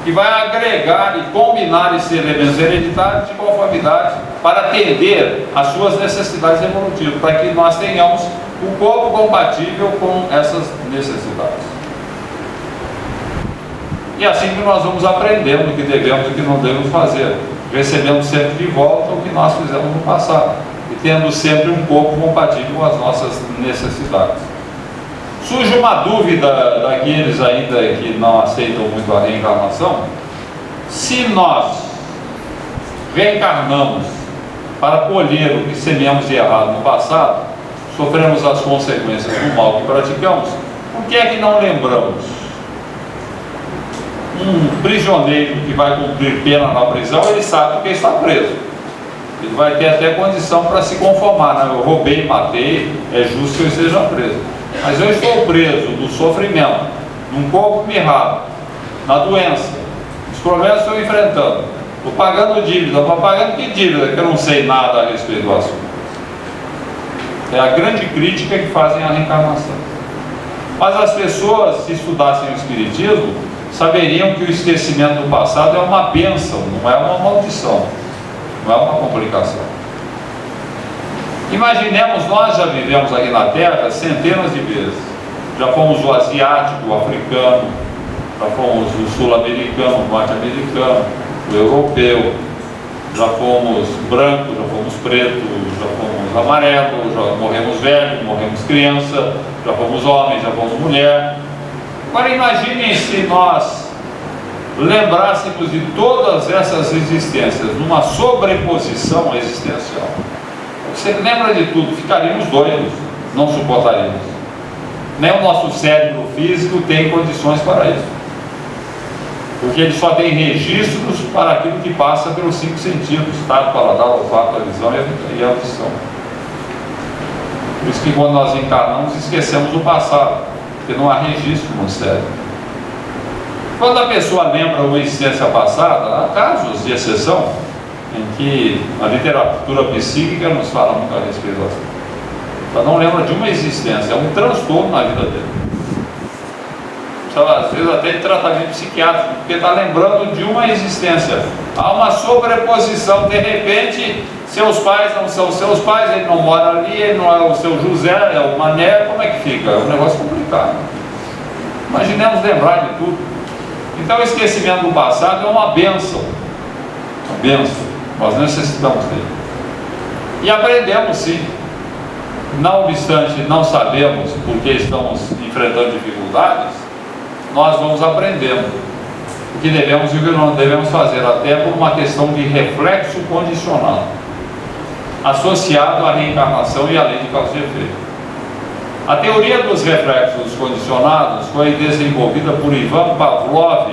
que vai agregar e combinar esses elementos hereditários de conformidade para atender às suas necessidades evolutivas, para que nós tenhamos um corpo compatível com essas necessidades. E assim que nós vamos aprendendo o que devemos e o que não devemos fazer, recebendo sempre de volta o que nós fizemos no passado, e tendo sempre um corpo compatível com as nossas necessidades. Surge uma dúvida daqueles ainda que não aceitam muito a reencarnação: se nós reencarnamos para colher o que semeamos de errado no passado, sofremos as consequências do mal que praticamos, por que é que não lembramos? Um prisioneiro que vai cumprir pena na prisão, ele sabe porque está preso. Ele vai ter até condição para se conformar, né? Eu roubei, matei, é justo que eu esteja preso. Mas eu estou preso no sofrimento, num corpo mirrado, na doença, os problemas que estou enfrentando. Estou pagando dívida, estou pagando que dívida? Que eu não sei nada a respeito do assunto. É a grande crítica que fazem à reencarnação. Mas as pessoas, se estudassem o Espiritismo, saberiam que o esquecimento do passado é uma bênção, não é uma maldição, não é uma complicação. Imaginemos, nós já vivemos aqui na Terra centenas de vezes. Já fomos o asiático, o africano, já fomos o sul-americano, o norte-americano, o europeu, já fomos branco, já fomos preto, já fomos amarelo, já morremos velho, morremos criança, já fomos homem, já fomos mulher. Agora imaginem se nós lembrássemos de todas essas existências numa sobreposição existencial. Você lembra de tudo, ficaríamos doidos, não suportaríamos. Nem o nosso cérebro físico tem condições para isso, porque ele só tem registros para aquilo que passa pelos 5 sentidos: tato, paladar, olfato, a visão e a audição. Por isso que quando nós encarnamos, esquecemos do passado, porque não há registro no cérebro. Quando a pessoa lembra uma existência passada, há casos de exceção em que a literatura psíquica nos fala muito a respeito disso. Ela não lembra de uma existência, é um transtorno na vida dele. Às vezes até de tratamento psiquiátrico, porque está lembrando de uma existência. Há uma sobreposição, de repente seus pais não são seus pais, ele não mora ali, ele não é o seu José, é o Mané, como é que fica? É um negócio complicado. Imaginemos lembrar de tudo. Então o esquecimento do passado é uma bênção. Uma bênção, nós necessitamos dele. E aprendemos sim. Não obstante não sabemos porque estamos enfrentando dificuldades, nós vamos aprendendo o que devemos e o que não devemos fazer, até por uma questão de reflexo condicional, associado à reencarnação e à lei de causa e efeito. A teoria dos reflexos condicionados foi desenvolvida por Ivan Pavlov,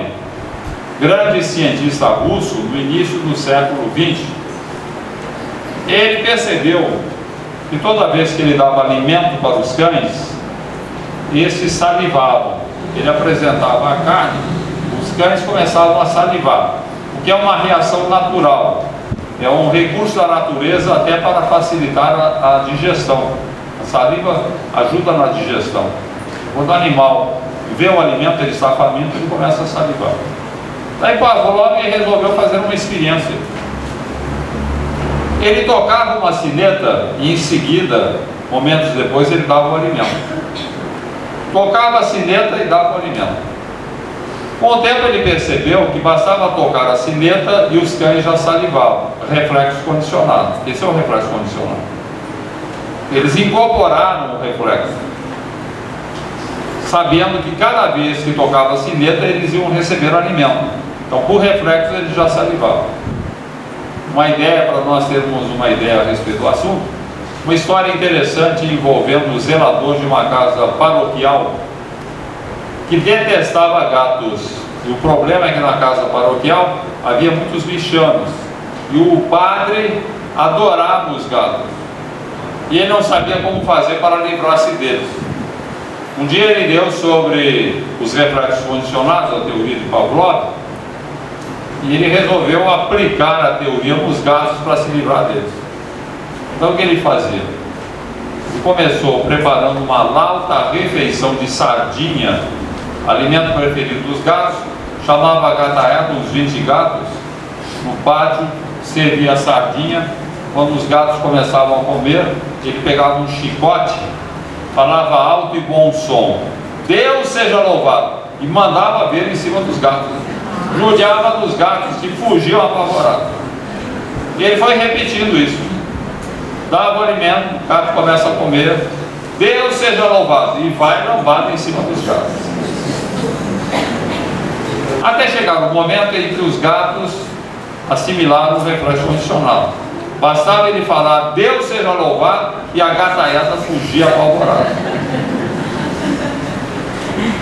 grande cientista russo, no início do século XX. Ele percebeu que toda vez que ele dava alimento para os cães, esses salivavam. Ele apresentava a carne, os cães começavam a salivar, o que é uma reação natural, é um recurso da natureza até para facilitar a digestão. A saliva ajuda na digestão. Quando o animal vê o alimento, ele está faminto, ele começa a salivar. Daí Pavlov resolveu fazer uma experiência. Ele tocava uma sineta e em seguida, momentos depois, ele dava o alimento. Tocava a sineta e dava o alimento. Com o tempo ele percebeu que bastava tocar a sineta e os cães já salivavam. Reflexo condicionado. Esse é o reflexo condicionado. Eles incorporaram o reflexo, sabendo que cada vez que tocava a sineta eles iam receber alimento. Então por reflexo eles já salivavam. Uma ideia, para nós termos uma ideia a respeito do assunto, uma história interessante envolvendo o zelador de uma casa paroquial que detestava gatos. E o problema é que na casa paroquial havia muitos bichanos e o padre adorava os gatos e ele não sabia como fazer para livrar-se deles. Um dia ele deu sobre os reflexos condicionados, a teoria de Pavlov, e ele resolveu aplicar a teoria nos gatos para se livrar deles. Então o que ele fazia? Ele começou preparando uma lauta refeição de sardinha, alimento preferido dos gatos, chamava a gataiada, uns 20 gatos, no pátio, servia a sardinha. Quando os gatos começavam a comer, ele pegava um chicote, falava alto e bom som: Deus seja louvado, e mandava ver em cima dos gatos, judiava dos gatos que fugiam apavorados. E ele foi repetindo isso. Dava o alimento, o gato começa a comer, Deus seja louvado, e vai louvado em cima dos gatos. Até chegar o momento em que os gatos assimilaram o reflexo condicionado. Bastava ele falar Deus seja louvado e a gataiada fugia apavorada.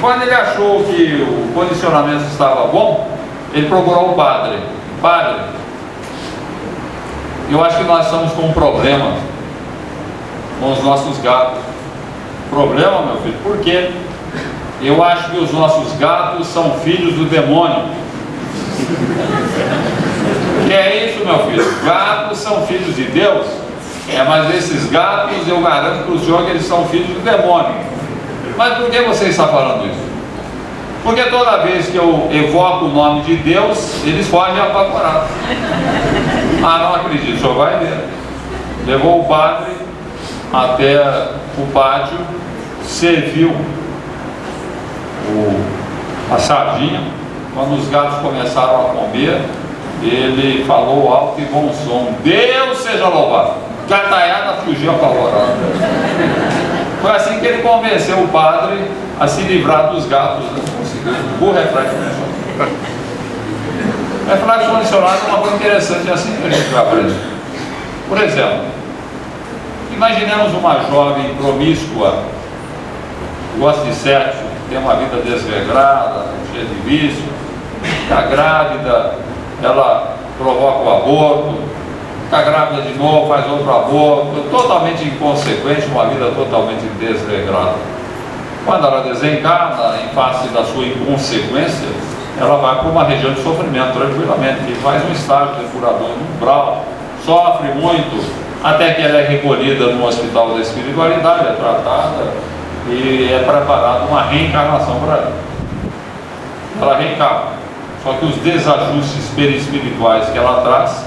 Quando ele achou que o condicionamento estava bom, ele procurou o padre. Padre, eu acho que nós estamos com um problema com os nossos gatos. Problema, meu filho? Por quê? Eu acho que os nossos gatos são filhos do demônio. Que é isso, meu filho? Gatos são filhos de Deus? Mas esses gatos, eu garanto para o senhor que eles são filhos do demônio. Mas por que você está falando isso? Porque toda vez que eu evoco o nome de Deus, eles fogem apavorados. Não acredito, o senhor vai ver. Levou o padre até o pátio, serviu a sardinha. Quando os gatos começaram a comer, ele falou alto e bom som: Deus seja louvado. Gataiada fugiu apavorada. Foi assim que ele convenceu o padre a se livrar dos gatos. O reflexo funcional. Reflexo funcional é uma coisa interessante, assim que a gente vai aprender. Por exemplo, imaginemos uma jovem promíscua, gosta de sexo, tem uma vida desregrada, cheia de vício, está grávida, ela provoca o aborto, está grávida de novo, faz outro aborto, totalmente inconsequente, uma vida totalmente desregrada. Quando ela desencarna, em face da sua inconsequência, ela vai para uma região de sofrimento tranquilamente, que faz um estágio depurador no umbral, sofre muito, até que ela é recolhida no hospital da espiritualidade, é tratada e é preparada uma reencarnação para ela. Ela reencarna, só que os desajustes perispirituais que ela traz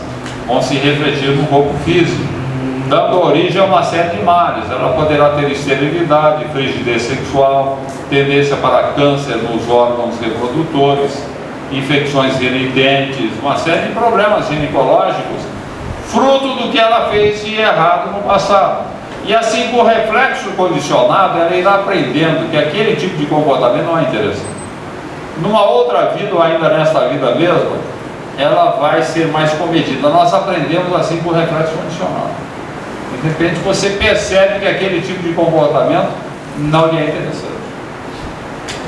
vão se refletir no corpo físico, dando origem a uma série de males. Ela poderá ter esterilidade, frigidez sexual, tendência para câncer nos órgãos reprodutores, infecções renitentes, uma série de problemas ginecológicos, fruto do que ela fez de errado no passado. E assim, por reflexo condicionado, ela irá aprendendo que aquele tipo de comportamento não é interessante. Numa outra vida, ou ainda nesta vida mesmo, ela vai ser mais comedida. Nós aprendemos assim por reflexo condicionado. De repente você percebe que aquele tipo de comportamento não lhe é interessante.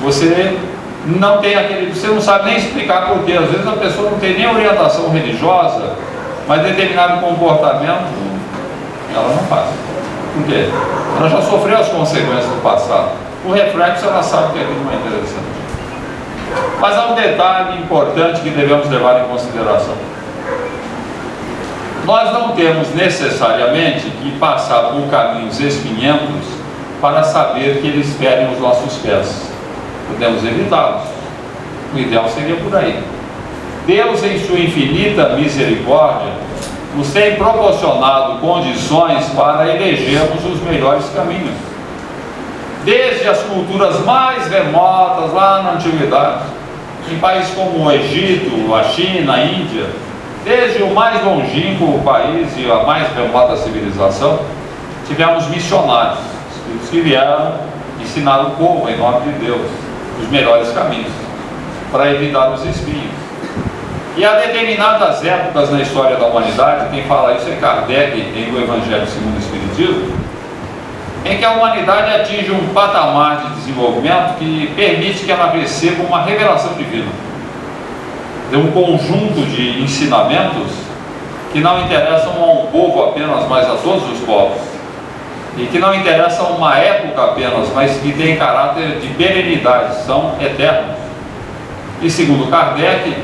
Você não tem aquele, você não sabe nem explicar porquê. Às vezes a pessoa não tem nem orientação religiosa, mas determinado comportamento ela não faz. Por quê? Ela já sofreu as consequências do passado. O reflexo, ela sabe que aquilo não é interessante. Mas há um detalhe importante que devemos levar em consideração. Nós não temos necessariamente que passar por caminhos espinhentos para saber que eles ferem os nossos pés. Podemos evitá-los. O ideal seria por aí. Deus, em sua infinita misericórdia, nos tem proporcionado condições para elegermos os melhores caminhos. Desde as culturas mais remotas, lá na antiguidade, em países como o Egito, a China, a Índia, desde o mais longínquo país e a mais remota civilização, tivemos missionários, espíritos que vieram ensinar o povo, em nome de Deus, os melhores caminhos, para evitar os espinhos. E há determinadas épocas na história da humanidade, quem fala isso é Kardec, em O Evangelho segundo o Espiritismo, em que a humanidade atinge um patamar de desenvolvimento que permite que ela receba uma revelação divina. De um conjunto de ensinamentos que não interessam a um povo apenas, mas a todos os povos. E que não interessam a uma época apenas, mas que têm caráter de perenidade, são eternos. E segundo Kardec,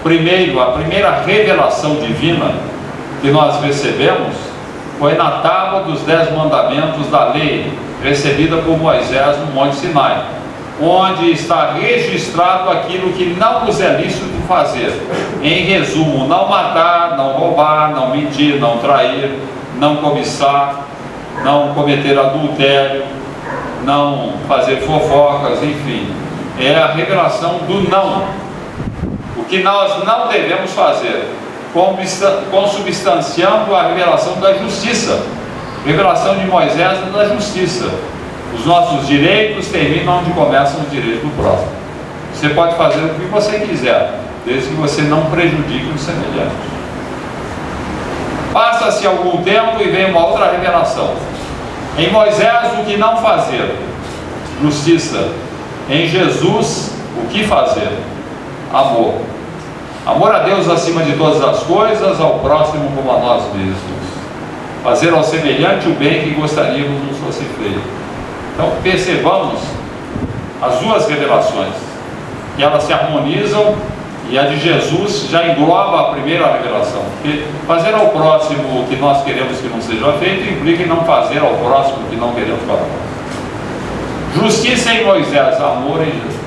a primeira revelação divina que nós recebemos foi na tábua dos 10 mandamentos da lei, recebida por Moisés no Monte Sinai, onde está registrado aquilo que não nos é lícito fazer. Em resumo, não matar, não roubar, não mentir, não trair, não cobiçar, não cometer adultério, não fazer fofocas, enfim. É a revelação do não. O que nós não devemos fazer, consubstanciando a revelação da justiça. Revelação de Moisés é da justiça. Os nossos direitos terminam onde começam os direitos do próximo. Você pode fazer o que você quiser, desde que você não prejudique o semelhante. Passa-se algum tempo e vem uma outra revelação. Em Moisés, o que não fazer, justiça. Em Jesus, o que fazer? Amor. Amor a Deus acima de todas as coisas, ao próximo como a nós mesmos. Fazer ao semelhante o bem que gostaríamos nos fosse feito. Então percebamos as duas revelações, que elas se harmonizam E a de Jesus já engloba a primeira revelação, porque fazer ao próximo o que nós queremos que não seja feito implica em não fazer ao próximo o que não queremos para nós. Justiça em Moisés, amor em Jesus.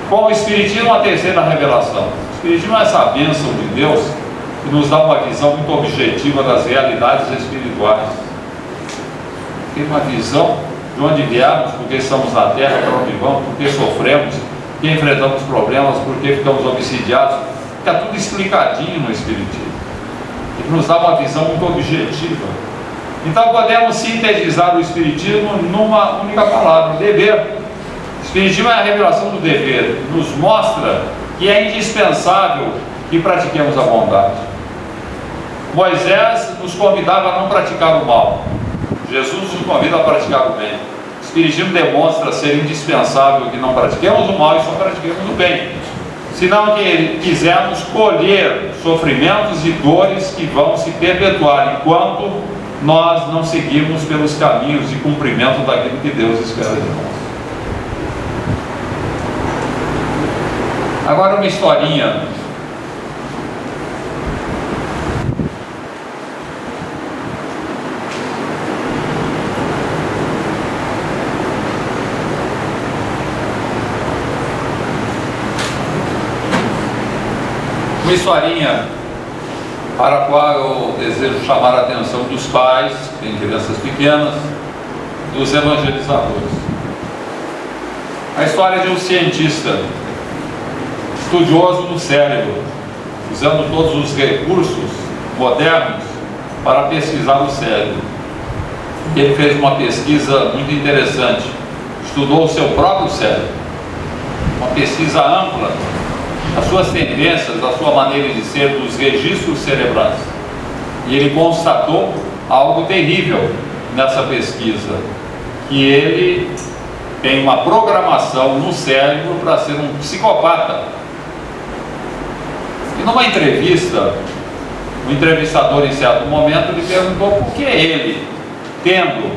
Com o Espiritismo, a terceira revelação. O Espiritismo é essa bênção de Deus que nos dá uma visão muito objetiva das realidades espirituais. Tem uma visão de onde viemos, porque estamos na Terra, para onde vamos, porque sofremos, porque enfrentamos problemas, porque ficamos obsidiados. Está tudo explicadinho no Espiritismo. E nos dá uma visão muito objetiva. Então podemos sintetizar o Espiritismo numa única palavra: dever. O Espiritismo é a revelação do dever. Nos mostra que é indispensável que pratiquemos a bondade. Moisés nos convidava a não praticar o mal. Jesus nos convida a praticar o bem. O Espiritismo demonstra ser indispensável que não pratiquemos o mal e só pratiquemos o bem. Senão que quisermos colher sofrimentos e dores que vão se perpetuar enquanto nós não seguirmos pelos caminhos de cumprimento daquilo que Deus espera de nós. Agora uma historinha. Uma historinha para a qual eu desejo chamar a atenção dos pais, que têm crianças pequenas, dos evangelizadores. A história de um cientista estudioso do cérebro, usando todos os recursos modernos para pesquisar o cérebro. Ele fez uma pesquisa muito interessante, estudou o seu próprio cérebro, uma pesquisa ampla, as suas tendências, a sua maneira de ser, dos registros cerebrais. E ele constatou algo terrível nessa pesquisa, que ele tem uma programação no cérebro para ser um psicopata. E numa entrevista, o entrevistador, em certo momento, lhe perguntou por que ele, tendo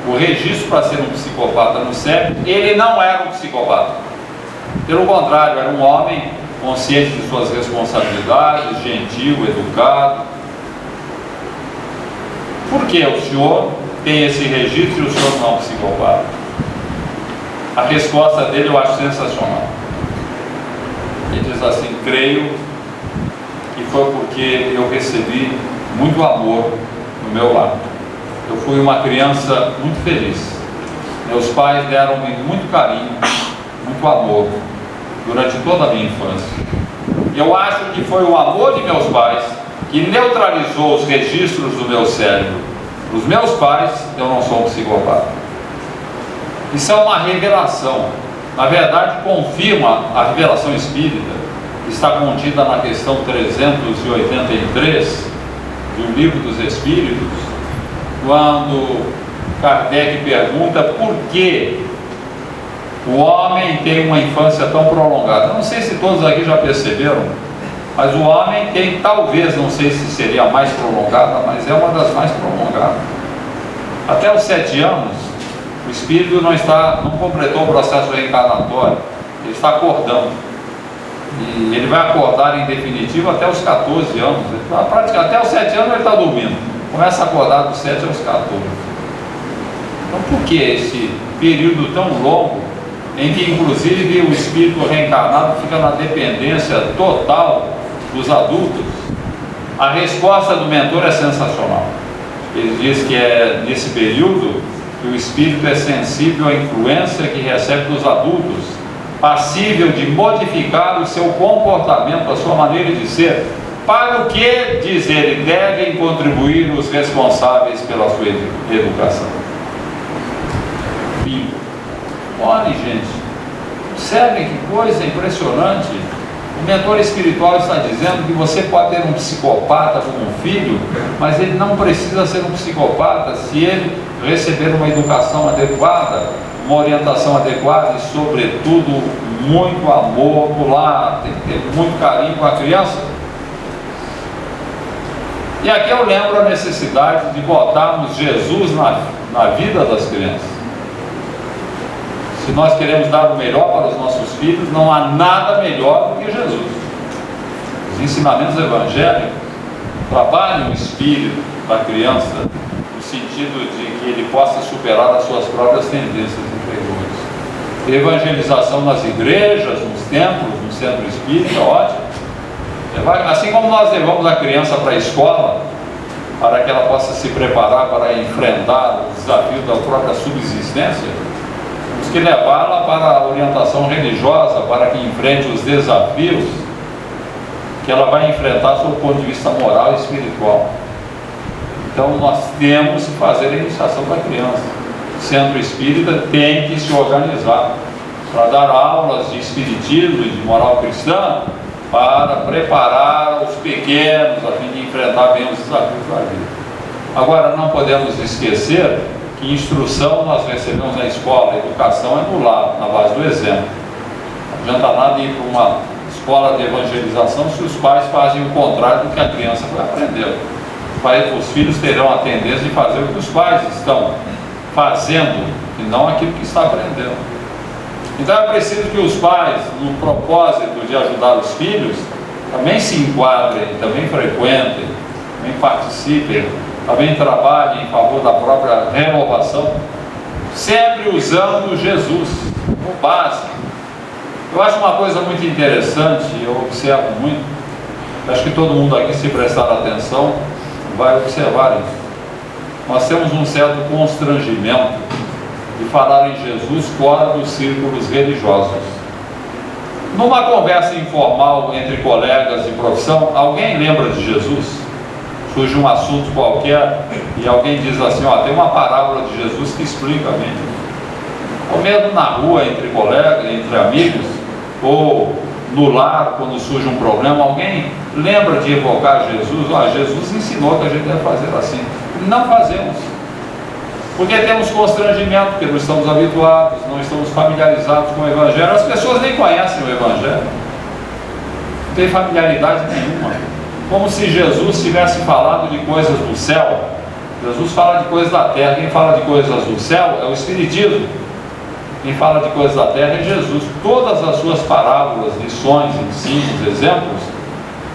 o registro para ser um psicopata no cérebro, ele não era um psicopata. Pelo contrário, era um homem consciente de suas responsabilidades, gentil, educado. Por que o senhor tem esse registro e o senhor não é um psicopata? A resposta dele eu acho sensacional. Ele diz assim: creio que foi porque eu recebi muito amor no meu lar. Eu fui uma criança muito feliz. Meus pais deram-me muito carinho, muito amor durante toda a minha infância. Eu acho que foi o amor de meus pais que neutralizou os registros do meu cérebro. Para os meus pais, eu não sou um psicopata. Isso é uma revelação. Na verdade, confirma a revelação espírita, que está contida na questão 383 do Livro dos Espíritos, quando Kardec pergunta por que o homem tem uma infância tão prolongada. Não sei se todos aqui já perceberam, mas o homem tem, talvez, não sei se seria a mais prolongada, mas é uma das mais prolongadas. Até os 7 anos, o espírito não completou o processo reencarnatório, ele está acordando. E ele vai acordar em definitivo até os 14 anos. Até os 7 anos ele está dormindo. Começa a acordar dos 7 aos 14. Então por que esse período tão longo, em que inclusive o espírito reencarnado fica na dependência total dos adultos? A resposta do mentor é sensacional. Ele diz que é nesse período que o espírito é sensível à influência que recebe dos adultos, passível de modificar o seu comportamento, a sua maneira de ser, para o que, diz ele, devem contribuir os responsáveis pela sua educação. Bingo. Olhem, gente, observem que coisa impressionante. O mentor espiritual está dizendo que você pode ter um psicopata como um filho, mas ele não precisa ser um psicopata se ele receber uma educação adequada, uma orientação adequada e, sobretudo, muito amor no lar, tem que ter muito carinho com a criança. E aqui eu lembro a necessidade de botarmos Jesus na vida das crianças. Se nós queremos dar o melhor para os nossos filhos, não há nada melhor do que Jesus. Os ensinamentos evangélicos trabalham o espírito da criança no sentido de que ele possa superar as suas próprias tendências inferiores. Evangelização nas igrejas, nos templos, no centro espírita, ótimo. Assim como nós levamos a criança para a escola, para que ela possa se preparar para enfrentar o desafio da própria subsistência, temos que levá-la para a orientação religiosa, para que enfrente os desafios que ela vai enfrentar sob o ponto de vista moral e espiritual. Então nós temos que fazer a iniciação da criança. O centro espírita tem que se organizar para dar aulas de espiritismo e de moral cristã, para preparar os pequenos a fim de enfrentar bem os desafios da vida. Agora, não podemos esquecer que instrução nós recebemos na escola, a educação é no lar, na base do exemplo. Não adianta nada ir para uma escola de evangelização se os pais fazem o contrário do que a criança vai aprender. Os filhos terão a tendência de fazer o que os pais estão fazendo e não aquilo que está aprendendo. Então é preciso que os pais, no propósito de ajudar os filhos, também se enquadrem, também frequentem, também participem, também trabalhem em favor da própria renovação, sempre usando Jesus como base. Eu acho uma coisa muito interessante, eu observo muito, acho que todo mundo aqui, se prestar atenção, vai observar isso. Nós temos um certo constrangimento de falar em Jesus fora dos círculos religiosos. Numa conversa informal entre colegas de profissão, alguém lembra de Jesus? Surge um assunto qualquer e alguém diz assim, ó, tem uma parábola de Jesus que explica bem. Ou mesmo na rua, entre colegas, entre amigos, ou no lar, quando surge um problema, alguém lembra de evocar Jesus? Ó, Jesus ensinou que a gente deve fazer assim. Não fazemos. Porque temos constrangimento, porque não estamos habituados, não estamos familiarizados com o Evangelho. As pessoas nem conhecem o Evangelho, não tem familiaridade nenhuma. Como se Jesus tivesse falado de coisas do céu. Jesus fala de coisas da terra. Quem fala de coisas do céu é o Espiritismo. Quem fala de coisas da terra é Jesus. Todas as suas parábolas, lições, ensinos, exemplos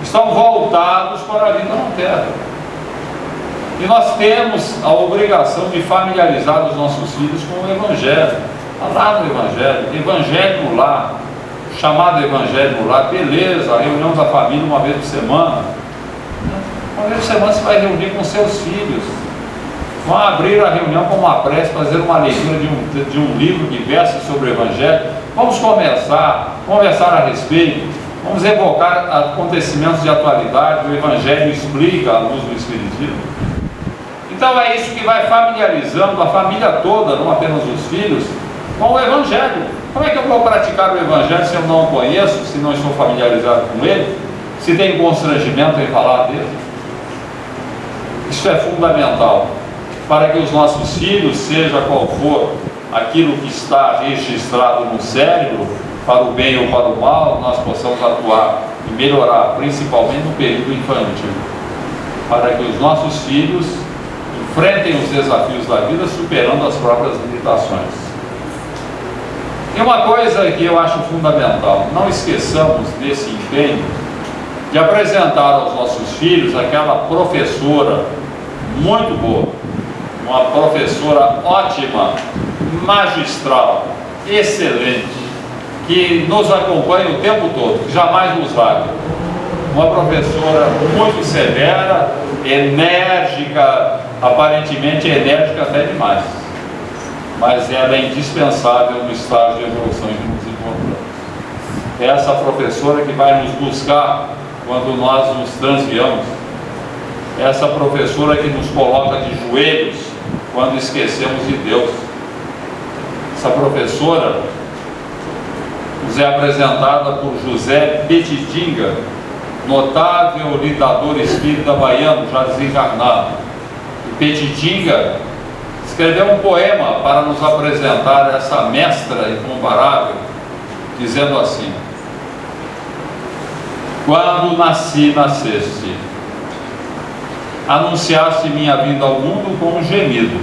estão voltados para a vida na terra. E nós temos a obrigação de familiarizar os nossos filhos com o Evangelho. Lá no Evangelho, Evangelho no lar, chamado Evangelho no lar, beleza, a reunião da família uma vez por semana. Uma vez por semana você vai reunir com seus filhos. Vão abrir a reunião com uma prece, fazer uma leitura de um livro que versa sobre o Evangelho. Vamos conversar a respeito, vamos evocar acontecimentos de atualidade. O Evangelho explica à luz do Espiritismo. Então é isso que vai familiarizando a família toda, não apenas os filhos, com o Evangelho. Como é que eu vou praticar o Evangelho se eu não o conheço, se não estou familiarizado com ele, se tem constrangimento em falar dele? Isso é fundamental para que os nossos filhos, seja qual for aquilo que está registrado no cérebro, para o bem ou para o mal, nós possamos atuar e melhorar, principalmente no período infantil, para que os nossos filhos enfrentem os desafios da vida superando as próprias limitações. E uma coisa que eu acho fundamental, não esqueçamos desse empenho de apresentar aos nossos filhos aquela professora muito boa, uma professora ótima, magistral, excelente, que nos acompanha o tempo todo, que jamais nos larga. Uma professora muito severa, enérgica, aparentemente enérgica até demais, mas ela é indispensável no estágio de evolução em que nos encontramos. É essa professora que vai nos buscar quando nós nos transviamos, é essa professora que nos coloca de joelhos quando esquecemos de Deus. Essa professora nos é apresentada por José Petitinga, notável lidador espírita baiano, já desencarnado. E Petitinga escreveu um poema para nos apresentar essa mestra incomparável, dizendo assim: quando nasci, nasceste, anunciaste minha vinda ao mundo com um gemido,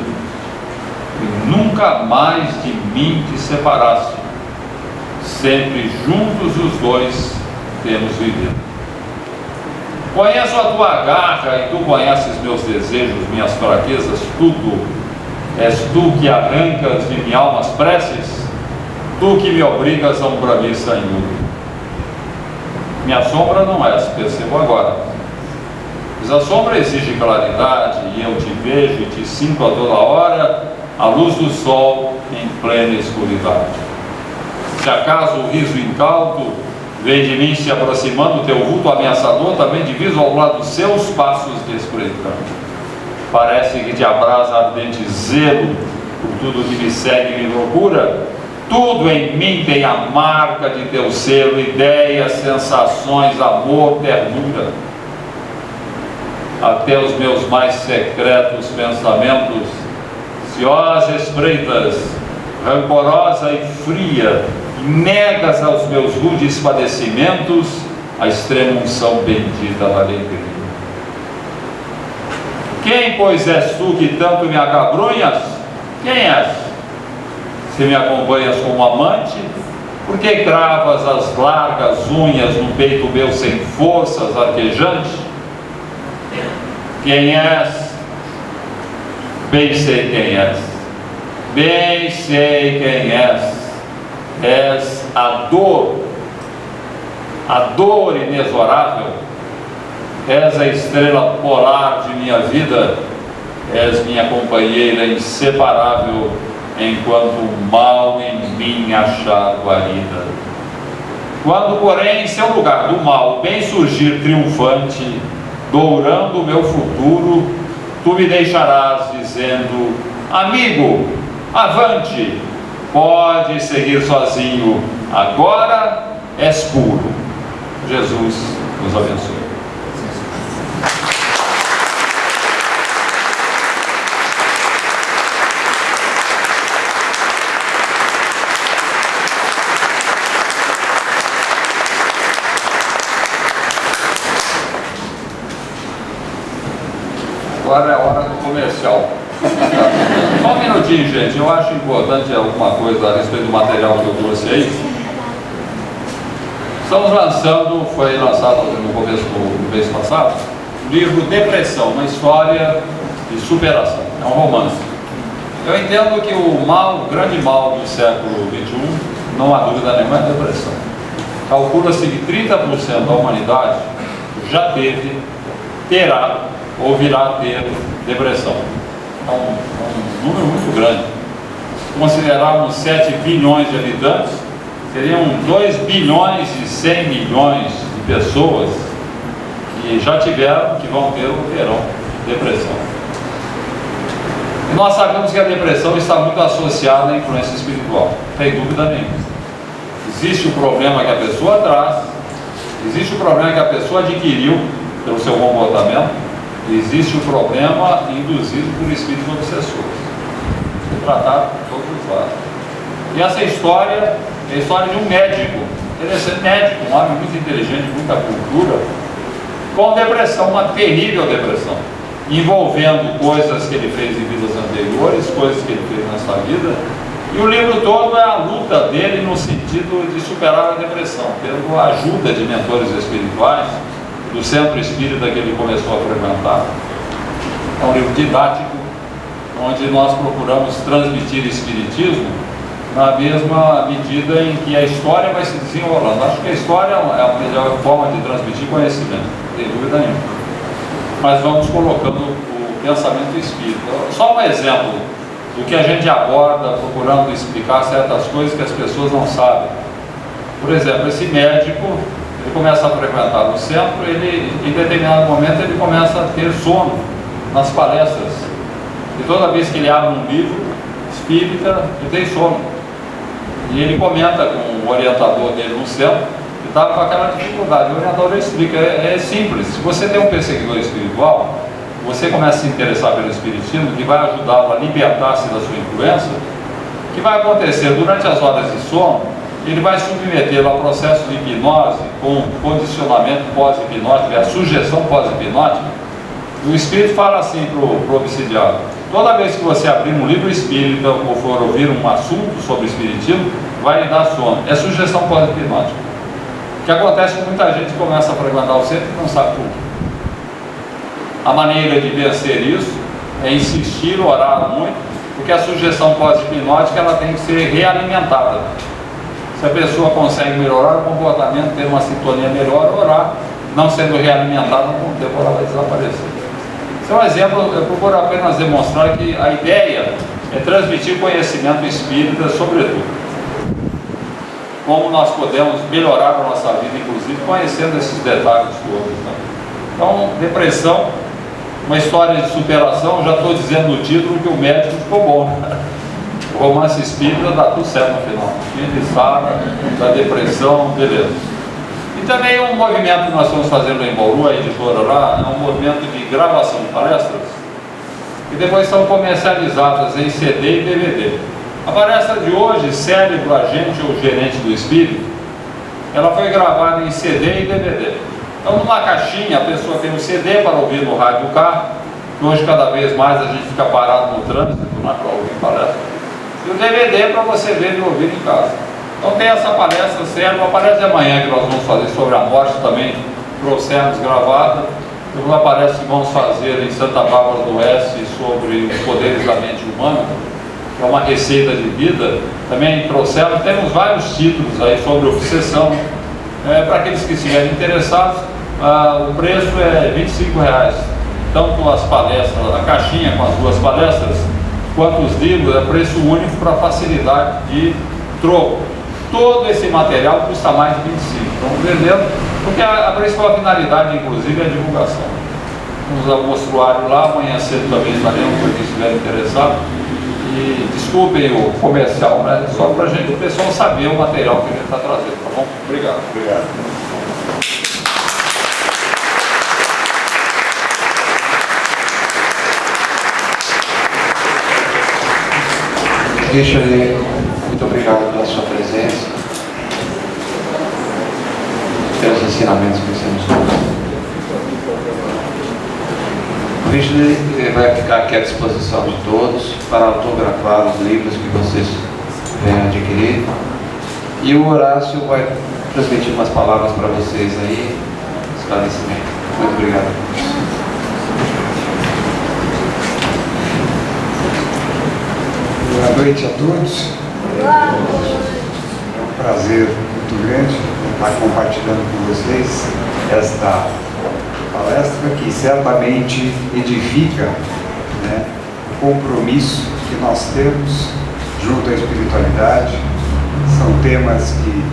e nunca mais de mim te separaste. Sempre juntos os dois temos vivido. Conheço a tua garra e tu conheces meus desejos, minhas fraquezas, tudo. És tu que arrancas de minha alma as preces, tu que me obrigas a um bramiço inútil. Minha sombra não és, percebo agora. Mas a sombra exige claridade, e eu te vejo e te sinto a toda hora, a luz do sol em plena escuridade. Se acaso o riso incauto vem de mim se aproximando, teu vulto ameaçador também diviso ao lado dos seus passos despreitando. Parece que te abrasa ardente zelo por tudo que me segue e me procura. Tudo em mim tem a marca de teu selo, ideias, sensações, amor, ternura. Até os meus mais secretos pensamentos, se ós espreitas, rancorosa e fria, negas aos meus rudes padecimentos a extrema unção bendita da alegria. Quem, pois, és tu que tanto me acabrunhas? Quem és? Se me acompanhas como amante, por que cravas as largas unhas no peito meu sem forças arquejante? Quem és? Bem sei quem és. Bem sei quem és. És a dor inexorável. És a estrela polar de minha vida, és minha companheira inseparável, enquanto o mal em mim achar guarida. Quando, porém, em seu lugar do mal, o bem surgir triunfante, dourando o meu futuro, tu me deixarás dizendo: amigo, avante, pode seguir sozinho, agora és puro. Jesus nos abençoe. Agora é a hora do comercial. Só um minutinho, gente. Eu acho importante alguma coisa a respeito do material que eu trouxe aí. Estamos lançando, foi lançado no começo do mês passado, o livro Depressão, uma história de superação. É um romance. Eu entendo que o grande mal do século XXI, não há dúvida nenhuma, é a depressão. Calcula-se que 30% da humanidade já teve, terá ou virá a ter depressão. É um número muito grande. Se considerarmos 7 bilhões de habitantes, seriam 2 bilhões e 100 milhões de pessoas que já tiveram, que vão ter ou terão depressão. E nós sabemos que a depressão está muito associada à influência espiritual, sem dúvida nenhuma. Existe o problema que a pessoa traz, existe o problema que a pessoa adquiriu pelo seu comportamento, existe o problema induzido por espíritos obsessores. Foi tratado por todos os lados. E essa história é a história de um médico, interessante médico, um homem muito inteligente, muita cultura, com depressão, uma terrível depressão, envolvendo coisas que ele fez em vidas anteriores, coisas que ele fez nessa vida. E o livro todo é a luta dele no sentido de superar a depressão, tendo a ajuda de mentores espirituais, do centro espírita que ele começou a frequentar. É um livro didático, onde nós procuramos transmitir espiritismo na mesma medida em que a história vai se desenrolando. Acho que a história é a melhor forma de transmitir conhecimento, sem dúvida nenhuma. Mas vamos colocando o pensamento espírita. Só um exemplo do que a gente aborda, procurando explicar certas coisas que as pessoas não sabem. Por exemplo, esse médico, ele começa a frequentar o centro, em determinado momento ele começa a ter sono nas palestras. E toda vez que ele abre um livro espírita, ele tem sono. E ele comenta com o orientador dele no centro, que estava com aquela dificuldade. O orientador explica, é simples. Se você tem um perseguidor espiritual, você começa a se interessar pelo espiritismo, que vai ajudá-lo a libertar-se da sua influência. O que vai acontecer durante as horas de sono? Ele vai submetê-lo a processo de hipnose, com condicionamento pós-hipnótico, a sugestão pós-hipnótica. O espírito fala assim para o obsidiado: Toda vez que você abrir um livro espírita ou for ouvir um assunto sobre espiritismo, vai lhe dar sono. É sugestão pós-hipnótica. O que acontece é que muita gente começa a frequentar o centro e não sabe tudo. A maneira de vencer isso é insistir, orar muito, porque a sugestão pós-hipnótica ela tem que ser realimentada. Se a pessoa consegue melhorar o comportamento, ter uma sintonia melhor, orar, não sendo realimentada, com o tempo ela vai desaparecer. Esse é um exemplo, eu procuro apenas demonstrar que a ideia é transmitir conhecimento espírita, sobretudo. Como nós podemos melhorar a nossa vida, inclusive, conhecendo esses detalhes todos. Né? Então, depressão, uma história de superação, já estou dizendo no título que o médico ficou bom. Né? O romance espírita dá tudo certo no final. Ele sara, da depressão, beleza. E também um movimento que nós estamos fazendo em Bauru, a editora lá, é um movimento de gravação de palestras, que depois são comercializadas em CD e DVD. A palestra de hoje, Cérebro, Agente ou Gerente do Espírito, ela foi gravada em CD e DVD. Então, numa caixinha, a pessoa tem um CD para ouvir no rádio do carro, que hoje cada vez mais a gente fica parado no trânsito, não é para ouvir palestra. E o DVD é para você ver e ouvir em casa. Então tem essa palestra séria, uma palestra de amanhã que nós vamos fazer sobre a morte também, trouxemos gravada. E uma palestra que vamos fazer em Santa Bárbara do Oeste sobre os poderes da mente humana, que é uma receita de vida, também trouxemos, temos vários títulos aí sobre obsessão. Para aqueles que estiverem interessados, o preço é R$25. Tanto as palestras, a caixinha com as duas palestras, quanto os livros, é preço único para facilidade de troco. Todo esse material custa mais de 25. Estamos vendendo, porque a principal finalidade, inclusive, é a divulgação. Temos o mostruário lá, amanhã cedo também estaremos, para quem estiver interessado. E desculpem o comercial, né? Só para o pessoal saber o material que a gente está trazendo, tá bom? Obrigado. Obrigado. Richard, muito obrigado pela sua presença, pelos ensinamentos que você nos deu. O Richard vai ficar aqui à disposição de todos para autografar os livros que vocês venham adquirir. E o Horácio vai transmitir umas palavras para vocês aí, esclarecimento. Muito obrigado. Boa noite a todos. É um prazer muito grande estar compartilhando com vocês esta palestra que certamente edifica, né, o compromisso que nós temos junto à espiritualidade. São temas que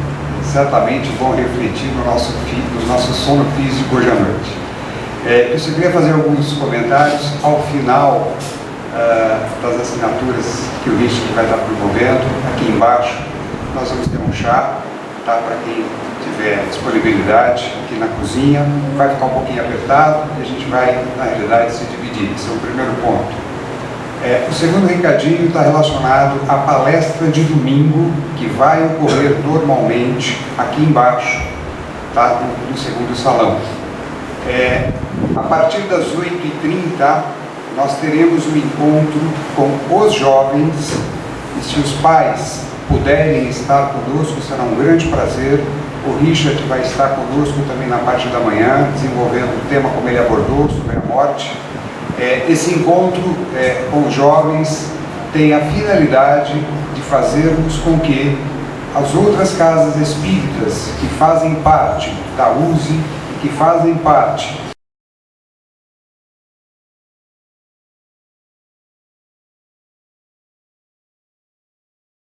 certamente vão refletir no nosso sono físico hoje à noite. Eu só queria fazer alguns comentários ao final das assinaturas que o Richard vai estar promovendo. Aqui embaixo nós vamos ter um chá, tá, para quem tiver disponibilidade, aqui na cozinha. Vai ficar um pouquinho apertado e a gente vai, na realidade, se dividir. Esse é o primeiro ponto. O segundo recadinho está relacionado à palestra de domingo, que vai ocorrer normalmente aqui embaixo, tá, no segundo salão. A partir das 8h30, nós teremos um encontro com os jovens, e se os pais puderem estar conosco, será um grande prazer. O Richard vai estar conosco também na parte da manhã, desenvolvendo o tema como ele abordou, sobre a morte. Esse encontro com os jovens tem a finalidade de fazermos com que as outras casas espíritas que fazem parte da USE, que fazem parte